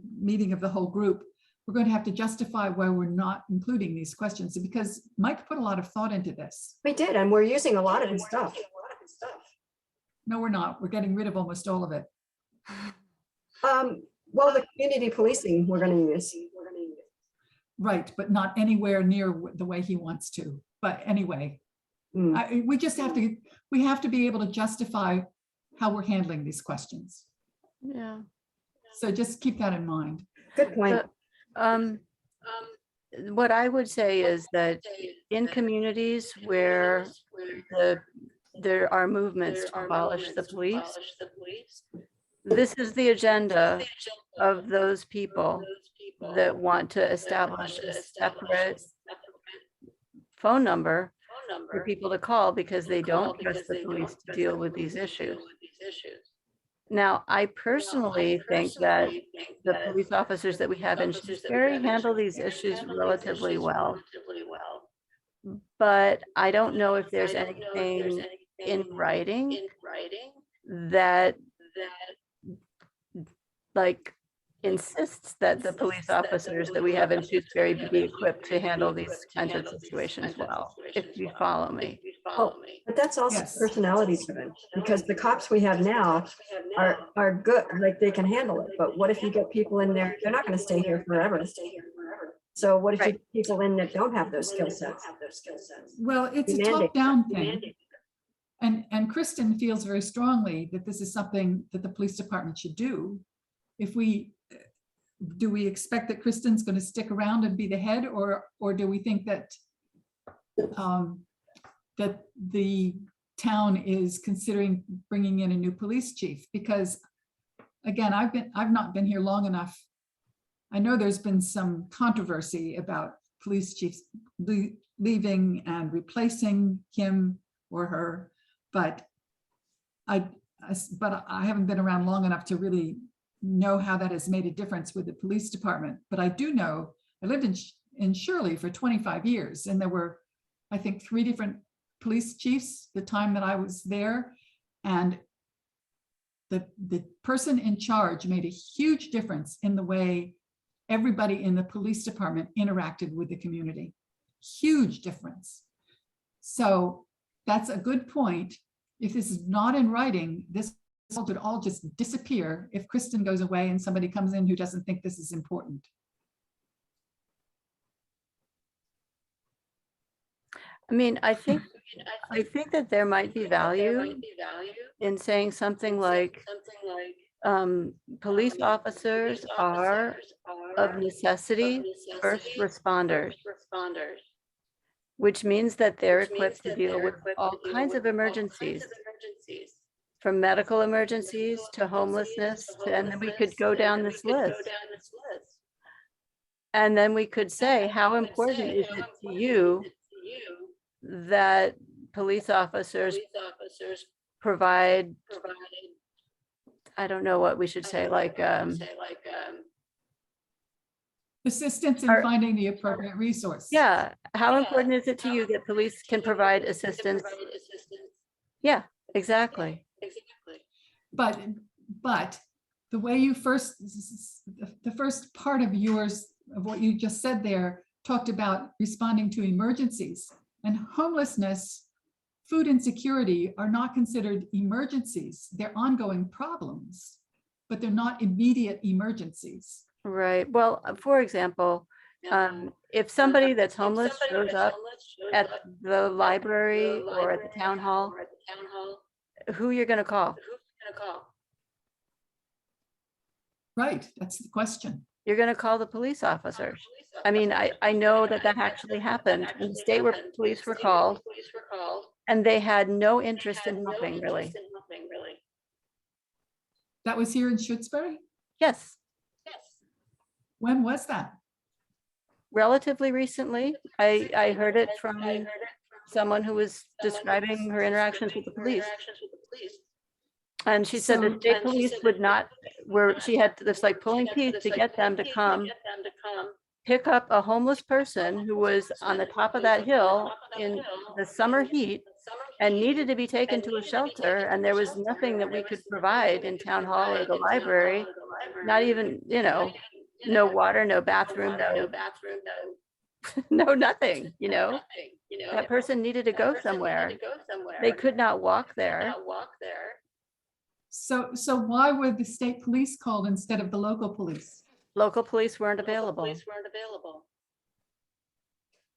S3: meeting of the whole group, we're going to have to justify why we're not including these questions, because Mike put a lot of thought into this.
S1: We did, and we're using a lot of his stuff.
S3: No, we're not. We're getting rid of almost all of it.
S1: Well, the community policing we're gonna use.
S3: Right, but not anywhere near the way he wants to. But anyway,
S1: Mm.
S3: we just have to be able to justify how we're handling these questions.
S2: Yeah.
S3: So just keep that in mind.
S1: Good point.
S2: What I would say is that in communities where there are movements to abolish the police, this is the agenda of those people that want to establish a separate phone number for people to call because they don't trust the police to deal with these issues. Now, I personally think that the police officers that we have in Shutesbury handle these issues relatively well. But I don't know if there's anything in writing that like insists that the police officers that we have in Shutesbury be equipped to handle these kinds of situations well, if you follow me.
S1: But that's also
S3: Yes.
S1: personality driven, because the cops we have now are good, like they can handle it. But what if you get people in there, they're not gonna stay here forever. So what if you get people in that don't have those skill sets?
S3: Well, it's a
S1: Demanding.
S3: top-down thing. And Kristen feels very strongly that this is something that the police department should do. Do we expect that Kristen's going to stick around and be the head, or do we think that that the town is considering bringing in a new police chief? Because again, I've not been here long enough. I know there's been some controversy about police chiefs leaving and replacing him or her, but I haven't been around long enough to really know how that has made a difference with the police department. But I do know, I lived in Shirley for 25 years, and there were, I think, 3 different police chiefs the time that I was there. And the person in charge made a huge difference in the way everybody in the police department interacted with the community. Huge difference. So that's a good point. if this is not in writing, this would all just disappear if Kristen goes away and somebody comes in who doesn't think this is important.
S2: I mean, I think that there might be value in saying something like, police officers are of necessity first responders, which means that they're equipped to deal with all kinds of emergencies, from medical emergencies to homelessness, and then we could go down this list. And then we could say, how important is it to you that police officers provide, I don't know what we should say, like,
S3: Assistance in
S2: Are-
S3: finding the appropriate resource.
S2: yeah, how important is it to you that police can provide assistance? Yeah, exactly.
S3: But the way you the first part of yours, of what you just said there, talked about responding to emergencies, and homelessness, food insecurity are not considered emergencies. They're ongoing problems, but they're not immediate emergencies.
S2: Right. Well, for example, if somebody that's homeless shows up at the library or at the town hall, who you're going to call?
S3: Right, that's the question.
S2: You're going to call the police officers. I mean, I know that actually happened in the state where police were called, and they had no interest in helping, really.
S3: That was here in Shutesbury?
S2: Yes,
S3: When was that?
S2: relatively recently. I heard it from someone who was describing her interactions with the police. And she said the
S3: So-
S2: state police would not, she had this like pulling teeth to get them to come pick up a homeless person who was on the top of that hill in the summer heat and needed to be taken to a shelter. And there was nothing that we could provide in town hall or the library, not even, no water, no bathroom, no nothing, That person needed to go somewhere. They could not walk there.
S3: So why were the state police called instead of the local police?
S2: Local police weren't available.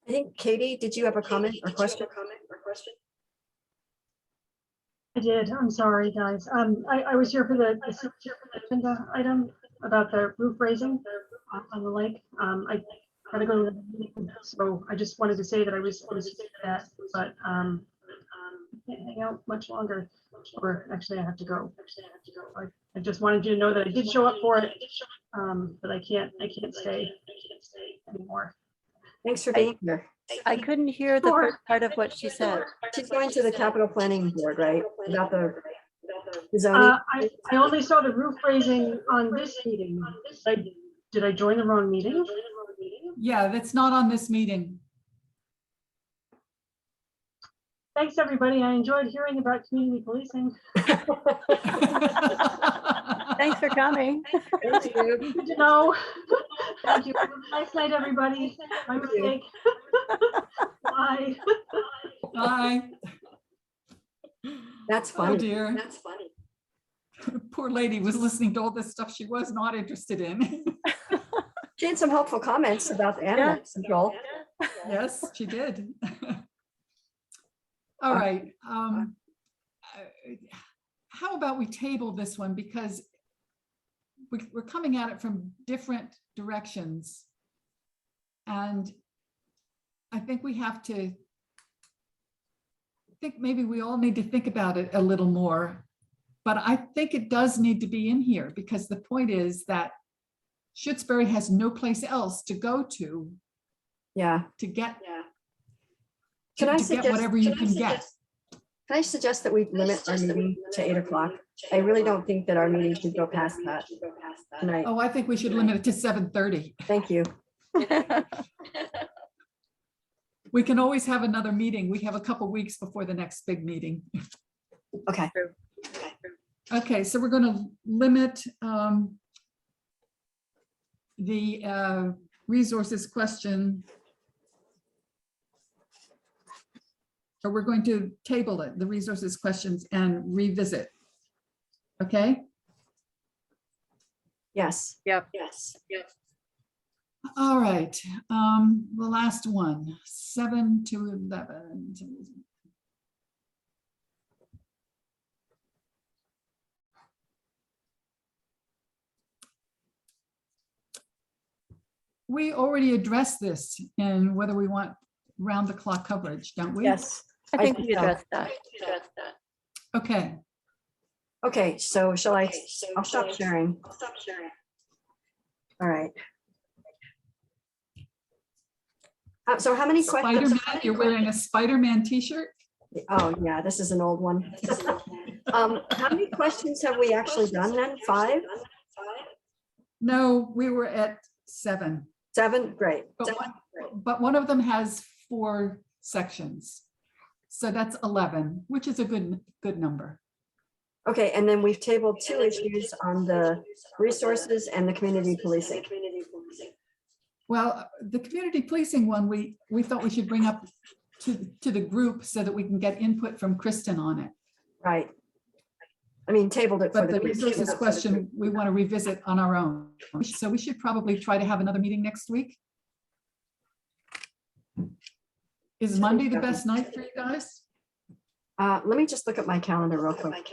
S1: I think, Katie, did you have a comment or question?
S4: I did. I'm sorry, guys. I was here for the agenda item about the roof raising on the lake. I gotta go to the meeting, so I just wanted to say that I was that, but I can't hang out much longer. Or actually, I have to go. I just wanted you to know that I did show up for it, but I can't stay anymore.
S1: Thanks for being here.
S2: I couldn't hear the
S4: Sure.
S2: first part of what she said.
S1: She's going to the capital planning board, right? About the zoning.
S4: I only saw the roof raising on this meeting. Did I join the wrong meeting?
S3: Yeah, that's not on this meeting.
S4: Thanks, everybody. I enjoyed hearing about community policing.
S2: Thanks for coming.
S1: Thank you.
S4: Good to know. Thank you. Nice night, everybody. My
S1: Thank you.
S4: mistake. Bye.
S3: Bye.
S1: That's
S3: Oh
S1: funny.
S3: dear.
S1: That's funny.
S3: Poor lady was listening to all this stuff she was not interested in.
S1: She had some helpful comments about the animal control.
S3: Yes, she did. All right. How about we table this one, because we're coming at it from different directions. And I think we have to, I think maybe we all need to think about it a little more. But I think it does need to be in here, because the point is that Shutesbury has no place else to go to
S1: Yeah.
S3: get
S1: Can I
S3: to get
S1: suggest-
S3: whatever you can get.
S1: Can I suggest that we limit our meeting to 8 o'clock? I really don't think that our meeting should go past that tonight.
S3: Oh, I think we should limit it to 7:30.
S1: Thank you.
S3: We can always have another meeting. We have a couple weeks before the next big meeting.
S1: Okay.
S3: Okay, so we're going to limit the resources question or we're going to table it, the resources questions, and revisit. Okay?
S1: Yes.
S2: Yep.
S1: Yes.
S3: All right, the last one, 7 to 11. We already addressed this in whether we want round-the-clock coverage, don't we?
S1: Yes.
S2: I think we
S1: so.
S2: addressed that.
S3: Okay,
S1: Okay, so shall I, I'll stop sharing. All right. So how many questions?
S3: Spider-Man, you're wearing a Spider-Man t-shirt?
S1: Oh, yeah, this is an old one. How many questions have we actually done then? 5?
S3: No, we were at 7.
S1: 7? Great.
S3: But one of them has 4 sections. So that's 11, which is a good number.
S1: Okay, and then we've tabled 2 issues on the resources and the community policing.
S3: Well, the community policing one, we thought we should bring up to the group so that we can get input from Kristen on it.
S1: Right. I mean, tabled it for
S3: But the
S1: the
S3: resources question, we want to revisit on our own. So we should probably try to have another meeting next week. Is Monday the best night for you guys?
S1: Let me just look at my calendar real quick.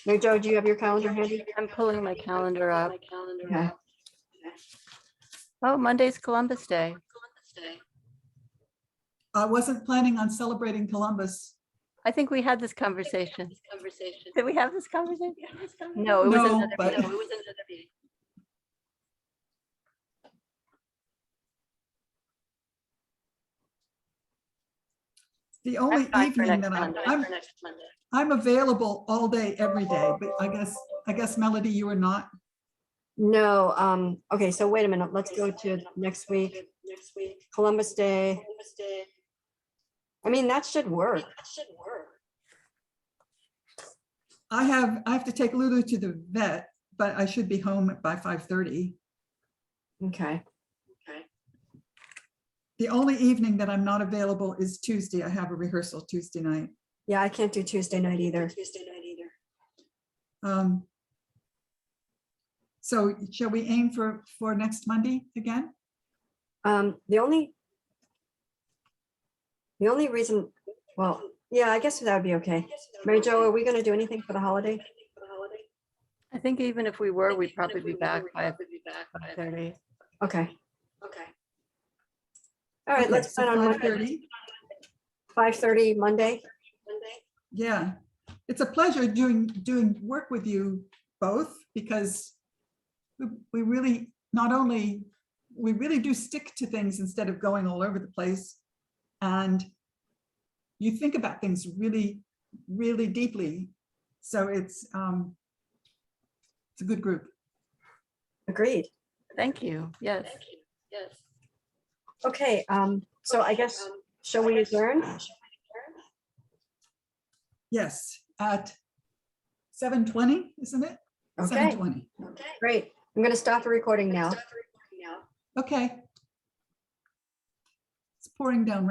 S1: Hey, Joe, do you have your calendar handy?
S2: I'm pulling my calendar up.
S1: Okay.
S2: Oh, Monday's Columbus Day.
S3: I wasn't planning on celebrating Columbus.
S2: I think we had this conversation. Did we have this conversation? No, it was
S3: No,
S2: another
S3: but-
S2: meeting.
S3: The only
S2: That's fine for
S3: evening
S2: next
S3: that
S2: Monday.
S3: I'm available all day, every day, but I guess Melody, you are not.
S1: No, okay, so wait a minute, let's go to next week. Columbus Day. I mean, that should work.
S3: I have to take Lulu to the vet, but I should be home by 5:30.
S1: Okay,
S3: The only evening that I'm not available is Tuesday. I have a rehearsal Tuesday night.
S1: yeah, I can't do Tuesday night either.
S3: So shall we aim for next Monday again?
S1: The only reason, well, yeah, I guess that would be okay. Mary Jo, are we gonna do anything for the holiday?
S2: I think even if we were, we'd probably be back by 5:30.
S1: Okay. All right,
S3: Okay,
S1: let's
S3: so
S1: plan on Monday,
S3: 5:30.
S1: 5:30 Monday.
S3: Yeah, it's a pleasure doing work with you both, because we really, not only, we really do stick to things instead of going all over the place. And you think about things really, really deeply. So it's a good group.
S1: Agreed.
S2: Thank you. Yes.
S1: Okay, so I guess, shall we adjourn?
S3: Yes, at 7:20, isn't it?
S1: Okay,
S3: 7:20.
S1: great. I'm gonna stop the recording now.
S3: Okay. It's pouring down rain.